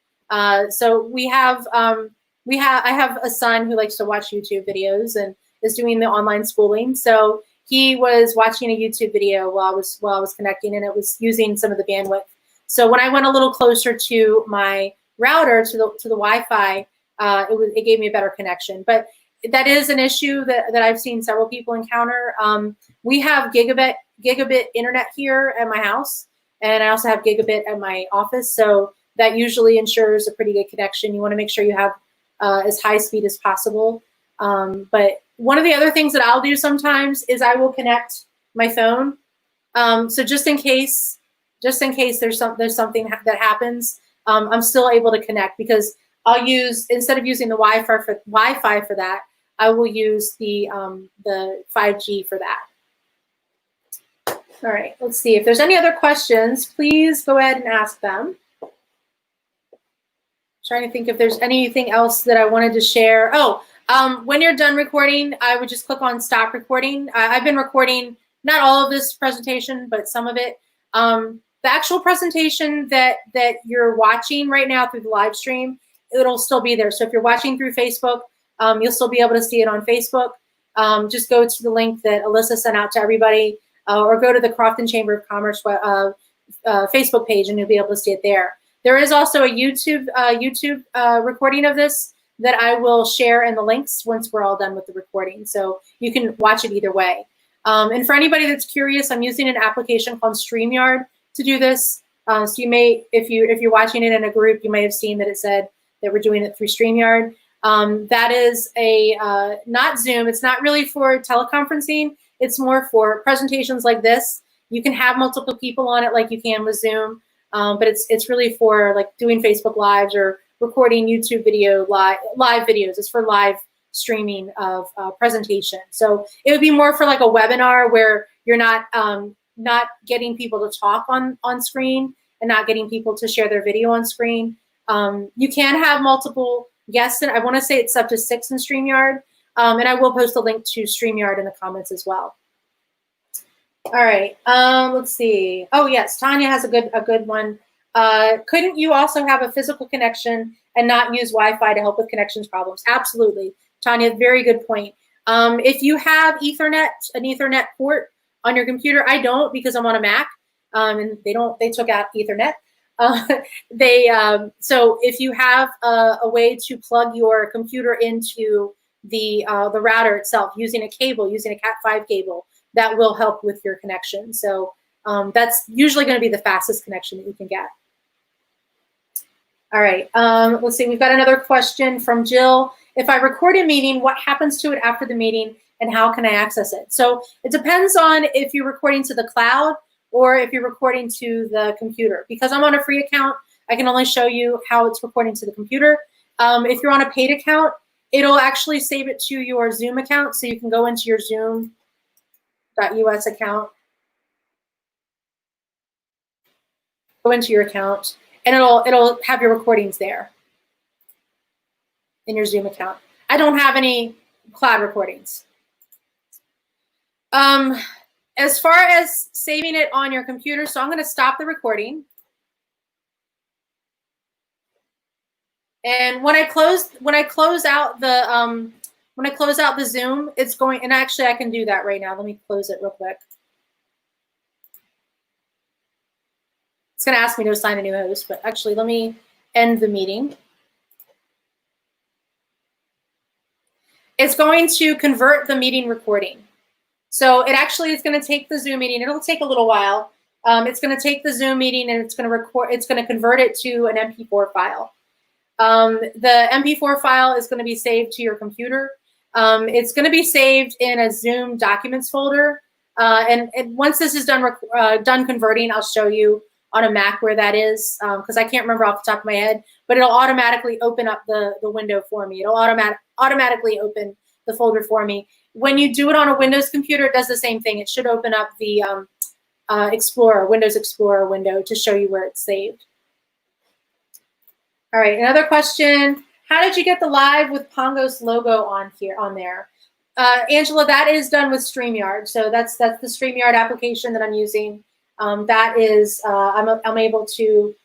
So I have a son who likes to watch YouTube videos and is doing the online schooling. So he was watching a YouTube video while I was connecting, and it was using some of the bandwidth. So when I went a little closer to my router, to the Wi-Fi, it gave me a better connection. But that is an issue that I've seen several people encounter. We have gigabit internet here at my house, and I also have gigabit at my office. So that usually ensures a pretty good connection. You want to make sure you have as high speed as possible. But one of the other things that I'll do sometimes is I will connect my phone. So just in case there's something that happens, I'm still able to connect, because I'll use, instead of using the Wi-Fi for that, I will use the 5G for that. All right, let's see. If there's any other questions, please go ahead and ask them. Trying to think if there's anything else that I wanted to share. Oh, when you're done recording, I would just click on stop recording. I've been recording not all of this presentation, but some of it. The actual presentation that you're watching right now through the live stream, it'll still be there. So if you're watching through Facebook, you'll still be able to see it on Facebook. Just go to the link that Alyssa sent out to everybody, or go to the Crofton Chamber of Commerce Facebook page, and you'll be able to see it there. There is also a YouTube recording of this that I will share in the links once we're all done with the recording. So you can watch it either way. And for anybody that's curious, I'm using an application called StreamYard to do this. So you may, if you're watching it in a group, you may have seen that it said that we're doing it through StreamYard. That is not Zoom. It's not really for teleconferencing. It's more for presentations like this. You can have multiple people on it like you can with Zoom, but it's really for like doing Facebook Lives or recording YouTube video live videos. It's for live streaming of presentation. So it would be more for like a webinar where you're not getting people to talk on screen and not getting people to share their video on screen. You can have multiple guests, and I want to say it's up to 6 in StreamYard. And I will post a link to StreamYard in the comments as well. All right, let's see. Oh yes, Tanya has a good one. Couldn't you also have a physical connection and not use Wi-Fi to help with connections problems? Absolutely, Tanya, very good point. If you have Ethernet, an Ethernet port on your computer, I don't because I'm on a Mac, and they took out Ethernet. So if you have a way to plug your computer into the router itself using a cable, using a Cat5 cable, that will help with your connection. So that's usually going to be the fastest connection that you can get. All right, let's see. We've got another question from Jill. If I record a meeting, what happens to it after the meeting, and how can I access it? So it depends on if you're recording to the cloud or if you're recording to the computer. Because I'm on a free account, I can only show you how it's recording to the computer. If you're on a paid account, it'll actually save it to your Zoom account, so you can go into your Zoom.us account, go into your account, and it'll have your recordings there in your Zoom account. I don't have any cloud recordings. As far as saving it on your computer, so I'm going to stop the recording. And when I close out the Zoom, it's going, and actually I can do that right now. Let me close it real quick. It's going to ask me to assign a new host, but actually let me end the meeting. It's going to convert the meeting recording. So it actually is going to take the Zoom meeting. It'll take a little while. It's going to take the Zoom meeting and it's going to convert it to an MP4 file. The MP4 file is going to be saved to your computer. It's going to be saved in a Zoom documents folder. And once this is done converting, I'll show you on a Mac where that is, because I can't remember off the top of my head, but it'll automatically open up the window for me. It'll automatically open the folder for me. When you do it on a Windows computer, it does the same thing. It should open up the Windows Explorer window to show you where it's saved. All right, another question. How did you get the Live with Pongos logo on there? Angela, that is done with StreamYard. So that's the StreamYard application that I'm using. That is, I'm able to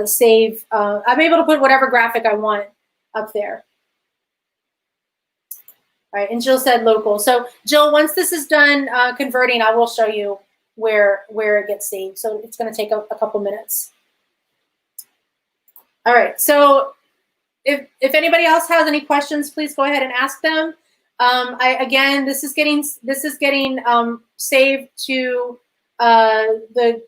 save, I'm able to put whatever graphic I want up there. All right, and Jill said local. So Jill, once this is done converting, I will show you where it gets saved. So it's going to take a couple minutes. All right, so if anybody else has any questions, please go ahead and ask them. Again, this is getting saved to the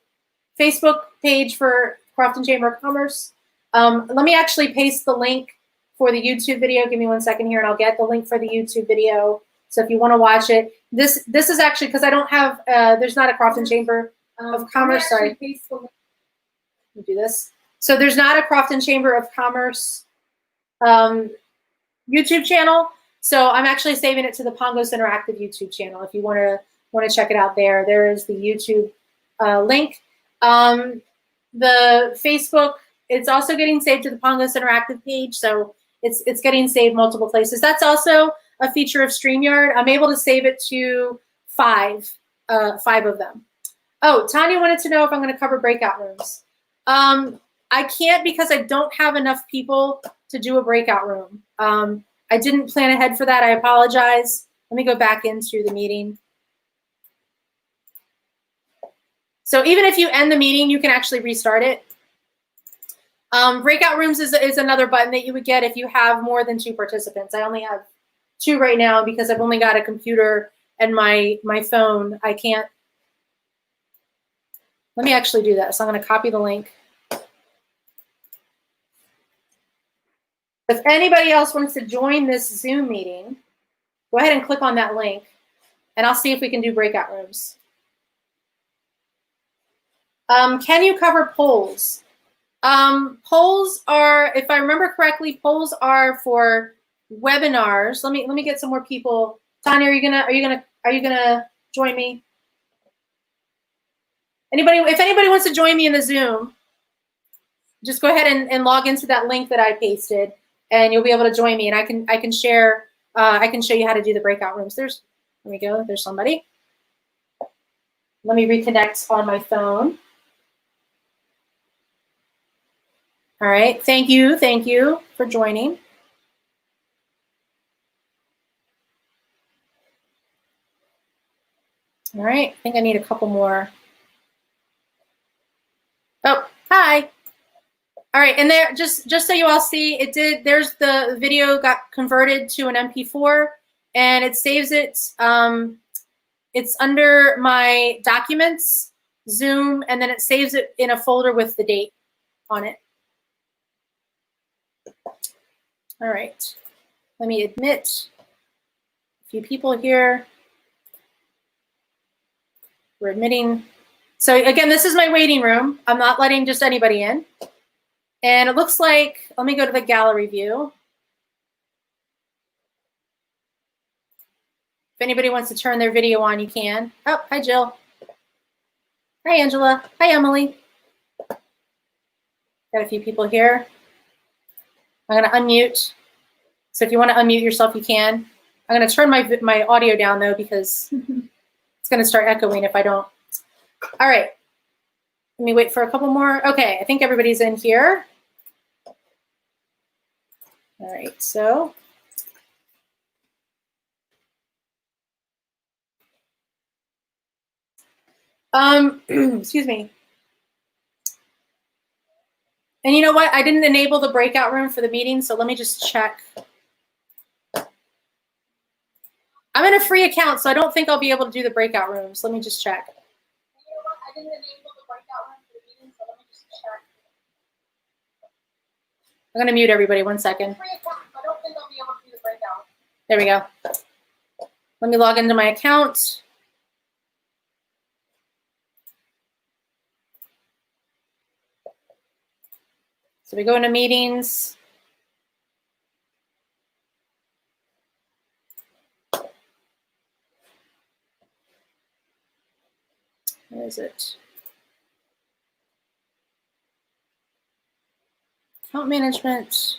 Facebook page for Crofton Chamber of Commerce. Let me actually paste the link for the YouTube video. Give me 1 second here and I'll get the link for the YouTube video. So if you want to watch it, this is actually, because I don't have, there's not a Crofton Chamber of Commerce, sorry. Let me do this. So there's not a Crofton Chamber of Commerce YouTube channel. So I'm actually saving it to the Pongos Interactive YouTube channel. If you want to check it out there, there is the YouTube link. The Facebook, it's also getting saved to the Pongos Interactive page. So it's getting saved multiple places. That's also a feature of StreamYard. I'm able to save it to five of them. Oh, Tanya wanted to know if I'm going to cover breakout rooms. I can't because I don't have enough people to do a breakout room. I didn't plan ahead for that. I apologize. Let me go back into the meeting. So even if you end the meeting, you can actually restart it. Breakout rooms is another button that you would get if you have more than 2 participants. I only have 2 right now because I've only got a computer and my phone. I can't. Let me actually do that. So I'm going to copy the link. If anybody else wants to join this Zoom meeting, go ahead and click on that link, and I'll see if we can do breakout rooms. Can you cover polls? Polls are, if I remember correctly, polls are for webinars. Let me get some more people. Tanya, are you gonna join me? If anybody wants to join me in the Zoom, just go ahead and log into that link that I pasted, and you'll be able to join me. And I can share. I can show you how to do the breakout rooms. There we go. There's somebody. Let me reconnect on my phone. All right. Thank you for joining. All right. I think I need a couple more. Oh, hi. All right, and there, just so you all see, there's the video got converted to an MP4, and it saves it. It's under my documents, Zoom, and then it saves it in a folder with the date on it. All right, let me admit a few people here. We're admitting. So again, this is my waiting room. I'm not letting just anybody in. And it looks like, let me go to the gallery view. If anybody wants to turn their video on, you can. Oh, hi, Jill. Hi, Angela. Hi, Emily. Got a few people here. I'm going to unmute. So if you want to unmute yourself, you can. I'm going to turn my audio down, though, because it's going to start echoing if I don't. All right. Let me wait for a couple more. Okay, I think everybody's in here. All right, so. Excuse me. And you know what? I didn't enable the breakout room for the meeting, so let me just check. I'm in a free account, so I don't think I'll be able to do the breakout rooms. Let me just check. You know what? I didn't enable the breakout room for the meeting, so let me just check. I'm going to mute everybody 1 second. Free account, so I don't think I'll be able to do the breakout. There we go. Let me log into my account. So we go into meetings. Where is it? Account management.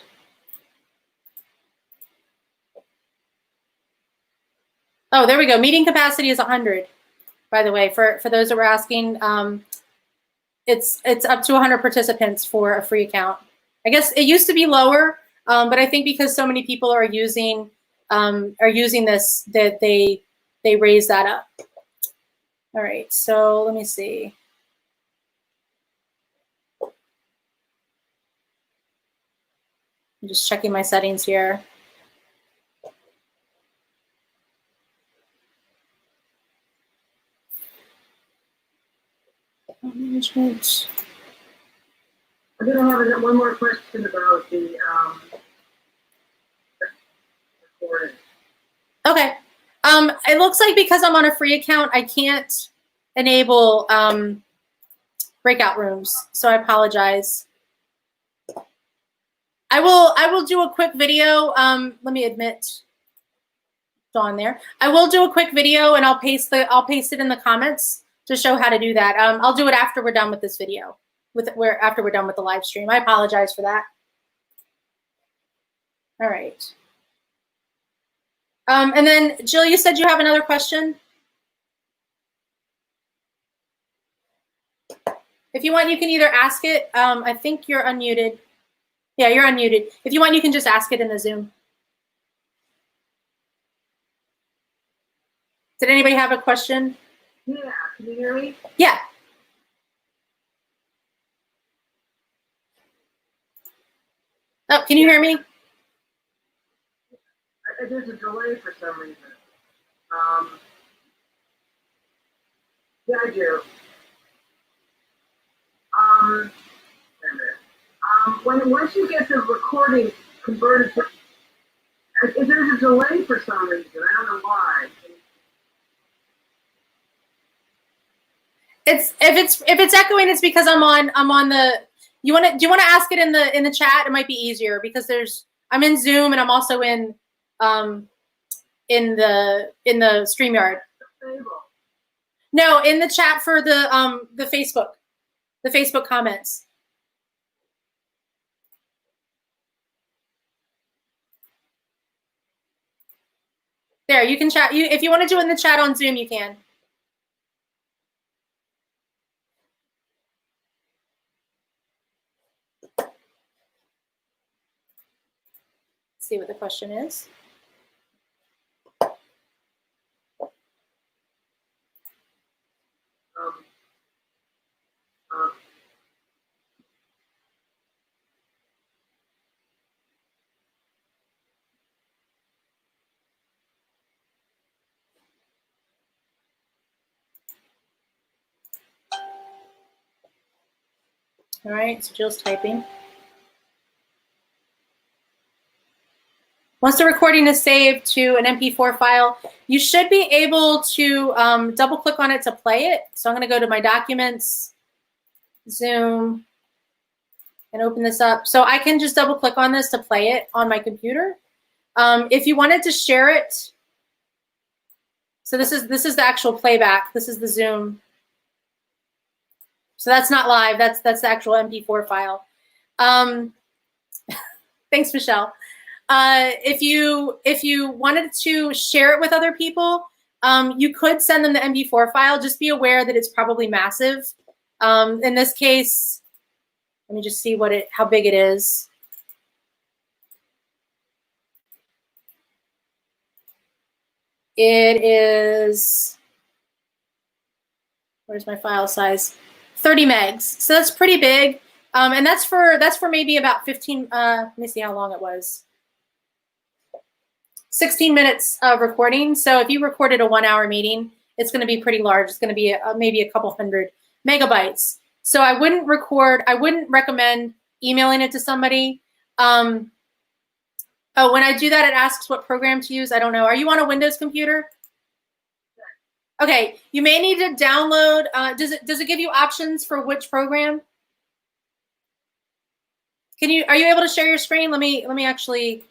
Oh, there we go. Meeting capacity is 100, by the way, for those that were asking. It's up to 100 participants for a free account. I guess it used to be lower, but I think because so many people are using this, that they raise that up. All right, so let me see. I'm just checking my settings here. Management. I'm going to have one more question about the recording. Okay. It looks like because I'm on a free account, I can't enable breakout rooms, so I apologize. I will do a quick video. Let me admit Dawn there. I will do a quick video, and I'll paste it in the comments to show how to do that. I'll do it after we're done with this video, after we're done with the live stream. I apologize for that. All right. And then Jill, you said you have another question. If you want, you can either ask it. I think you're unmuted. Yeah, you're unmuted. If you want, you can just ask it in the Zoom. Did anybody have a question? Yeah, can you hear me? Yeah. Oh, can you hear me? There's a delay for some reason. Yeah, I do. Once you get the recording converted to, there's a delay for some reason. I don't know why. If it's echoing, it's because I'm on the. Do you want to ask it in the chat? It might be easier because there's I'm in Zoom and I'm also in the StreamYard. No, in the chat for the Facebook comments. There, you can chat. If you want to do it in the chat on Zoom, you can. Let's see what the question is. All right, so Jill's typing. Once the recording is saved to an MP4 file, you should be able to double click on it to play it. So I'm going to go to my documents, Zoom, and open this up. So I can just double click on this to play it on my computer. If you wanted to share it, so this is the actual playback. This is the Zoom. So that's not live. That's the actual MP4 file. Thanks, Michelle. If you wanted to share it with other people, you could send them the MP4 file. Just be aware that it's probably massive. In this case, let me just see how big it is. It is, where's my file size? 30 megs. So that's pretty big. And that's for maybe about 15, let me see how long it was. 16 minutes of recording. So if you recorded a 1 hour meeting, it's going to be pretty large. It's going to be maybe a couple hundred megabytes. So I wouldn't recommend emailing it to somebody. Oh, when I do that, it asks what program to use. I don't know. Are you on a Windows computer? Okay, you may need to download. Does it give you options for which program? Are you able to share your screen? Let me actually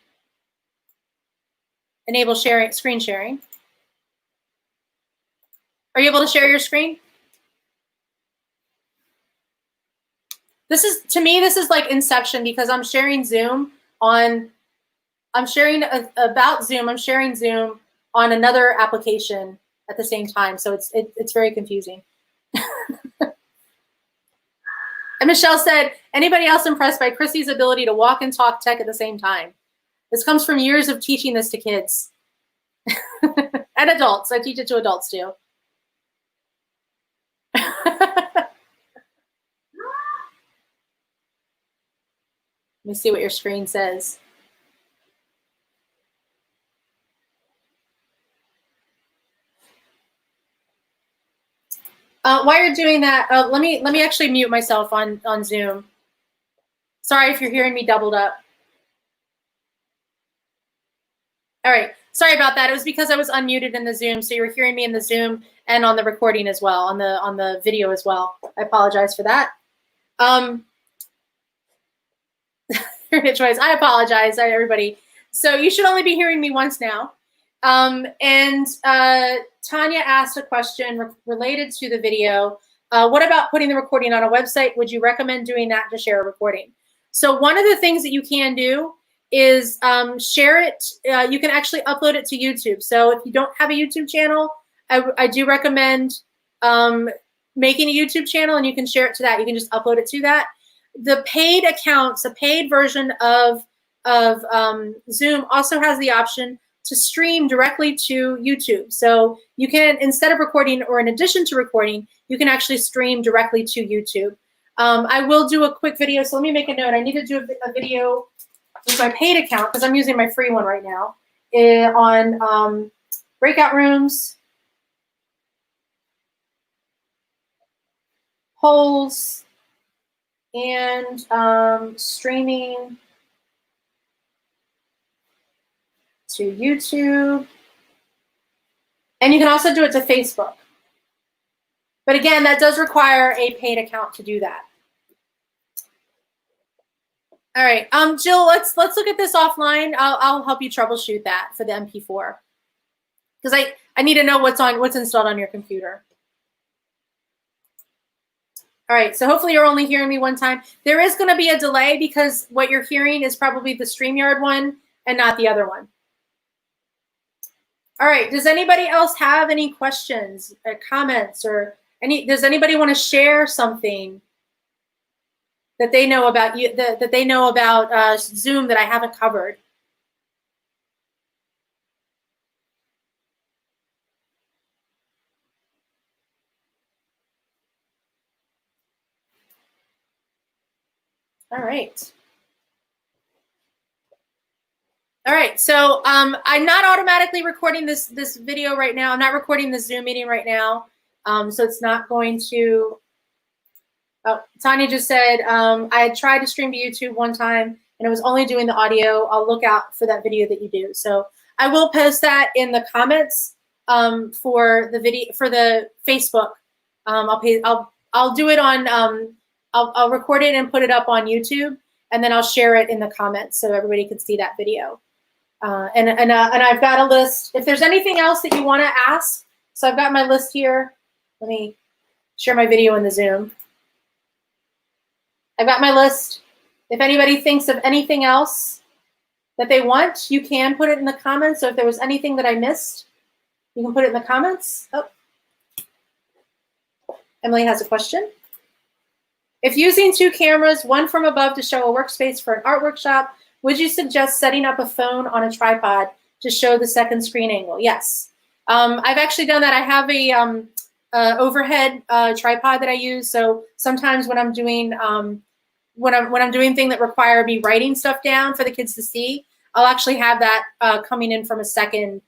enable screen sharing. Are you able to share your screen? To me, this is like Inception because I'm sharing Zoom on, I'm sharing Zoom on another application at the same time. So it's very confusing. And Michelle said, anybody else impressed by Chrissy's ability to walk and talk tech at the same time? This comes from years of teaching this to kids and adults. I teach it to adults too. Let me see what your screen says. While you're doing that, let me actually mute myself on Zoom. Sorry if you're hearing me doubled up. All right, sorry about that. It was because I was unmuted in the Zoom, so you were hearing me in the Zoom and on the recording as well, on the video as well. I apologize for that. Choice. I apologize, everybody. So you should only be hearing me once now. Tanya asked a question related to the video. What about putting the recording on a website? Would you recommend doing that to share a recording? So one of the things that you can do is share it. You can actually upload it to YouTube. So if you don't have a YouTube channel, I do recommend making a YouTube channel, and you can share it to that. You can just upload it to that. The paid accounts, a paid version of Zoom also has the option to stream directly to YouTube. So you can, instead of recording or in addition to recording, you can actually stream directly to YouTube. I will do a quick video. So let me make a note. I need to do a video with my paid account because I'm using my free one right now on breakout rooms, polls, and streaming to YouTube. And you can also do it to Facebook. But again, that does require a paid account to do that. All right, Jill, let's look at this offline. I'll help you troubleshoot that for the MP4 because I need to know what's installed on your computer. All right, so hopefully you're only hearing me one time. There is going to be a delay because what you're hearing is probably the StreamYard one and not the other one. All right, does anybody else have any questions or comments or does anybody want to share something that they know about that they know about Zoom that I haven't covered? All right. All right, so I'm not automatically recording this video right now. I'm not recording the Zoom meeting right now, so it's not going to. Oh, Tanya just said I had tried to stream to YouTube one time and it was only doing the audio. I'll look out for that video that you do. So I will post that in the comments for the video for the Facebook. I'll do it on. I'll record it and put it up on YouTube, and then I'll share it in the comments so everybody can see that video. And I've got a list. If there's anything else that you want to ask, so I've got my list here. Let me share my video in the Zoom. I've got my list. If anybody thinks of anything else that they want, you can put it in the comments. So if there was anything that I missed, you can put it in the comments. Oh, Emily has a question. If using two cameras, one from above to show a workspace for an art workshop, would you suggest setting up a phone on a tripod to show the second screen angle? Yes. I've actually done that. I have a overhead tripod that I use. So sometimes when I'm doing when I'm doing things that require me writing stuff down for the kids to see, I'll actually have that coming in from a second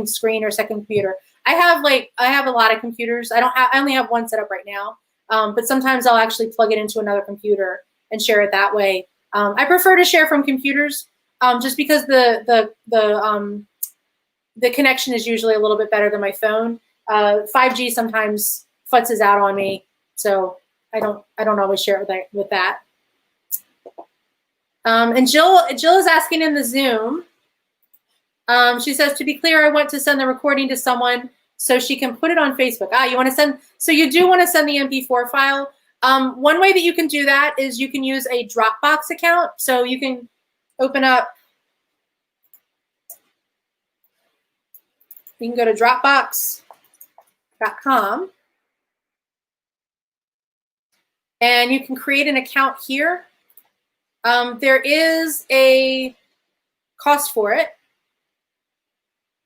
screen or second computer. I have a lot of computers. I only have one set up right now, but sometimes I'll actually plug it into another computer and share it that way. I prefer to share from computers just because the connection is usually a little bit better than my phone. 5G sometimes futzes out on me, so I don't always share it with that. And Jill is asking in the Zoom. She says, to be clear, I want to send the recording to someone so she can put it on Facebook. You want to send? So you do want to send the MP4 file. One way that you can do that is you can use a Dropbox account. So you can open up. You can go to Dropbox.com. And you can create an account here. There is a cost for it.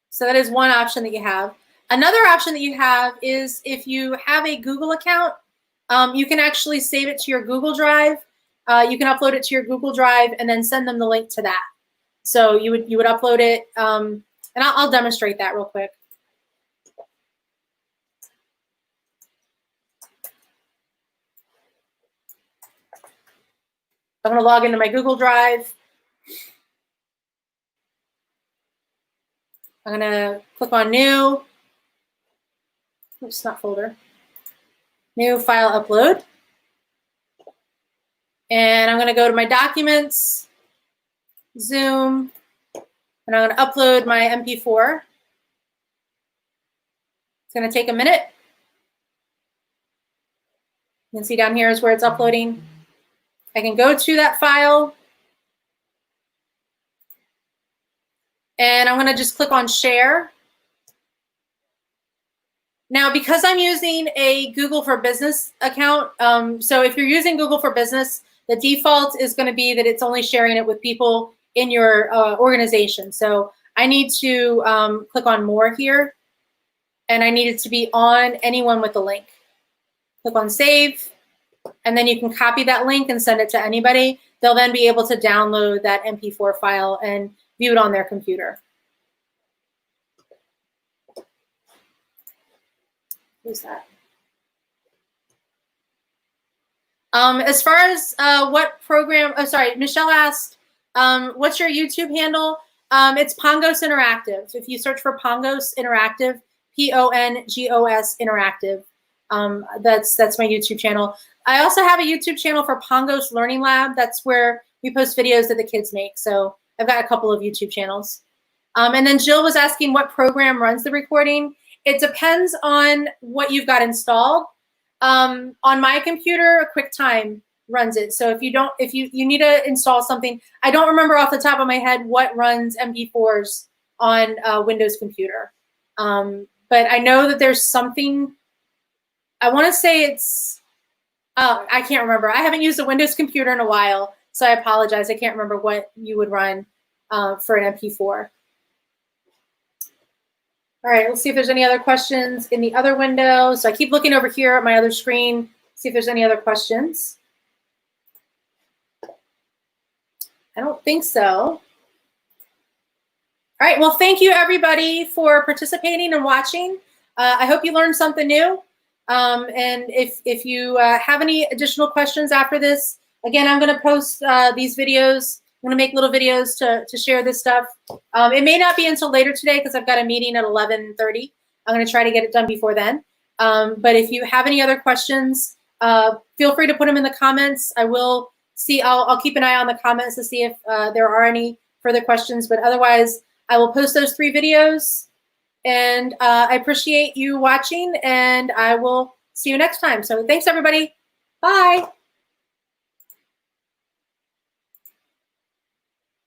So that is one option that you have. Another option that you have is if you have a Google account, you can actually save it to your Google Drive. You can upload it to your Google Drive and then send them the link to that. So you would upload it, and I'll demonstrate that real quick. I'm going to log into my Google Drive. I'm going to click on New. Oops, not folder. New file upload. And I'm going to go to my Documents, Zoom, and I'm going to upload my MP4. It's going to take a minute. You can see down here is where it's uploading. I can go to that file. And I'm going to just click on Share. Now, because I'm using a Google for Business account, so if you're using Google for Business, the default is going to be that it's only sharing it with people in your organization. So I need to click on More here, and I need it to be on anyone with the link. Click on Save, and then you can copy that link and send it to anybody. They'll then be able to download that MP4 file and view it on their computer. Who's that? As far as what program, oh, sorry, Michelle asked, what's your YouTube handle? It's Pongos Interactive. If you search for Pongos Interactive, P-O-N-G-O-S Interactive, that's my YouTube channel. I also have a YouTube channel for Pongos Learning Lab. That's where we post videos that the kids make. So I've got a couple of YouTube channels. And then Jill was asking what program runs the recording. It depends on what you've got installed. On my computer, QuickTime runs it. So if you need to install something, I don't remember off the top of my head what runs MP4s on a Windows computer. But I know that there's something, I want to say it's, I can't remember. I haven't used a Windows computer in a while, so I apologize. I can't remember what you would run for an MP4. All right, let's see if there's any other questions in the other window. So I keep looking over here at my other screen, see if there's any other questions. I don't think so. All right, well, thank you everybody for participating and watching. I hope you learned something new. And if you have any additional questions after this, again, I'm gonna post these videos. I'm gonna make little videos to share this stuff. It may not be until later today because I've got a meeting at 11:30. I'm gonna try to get it done before then. But if you have any other questions, feel free to put them in the comments. I will see, I'll keep an eye on the comments to see if there are any further questions, but otherwise I will post those 3 videos. And I appreciate you watching, and I will see you next time. So thanks everybody, bye.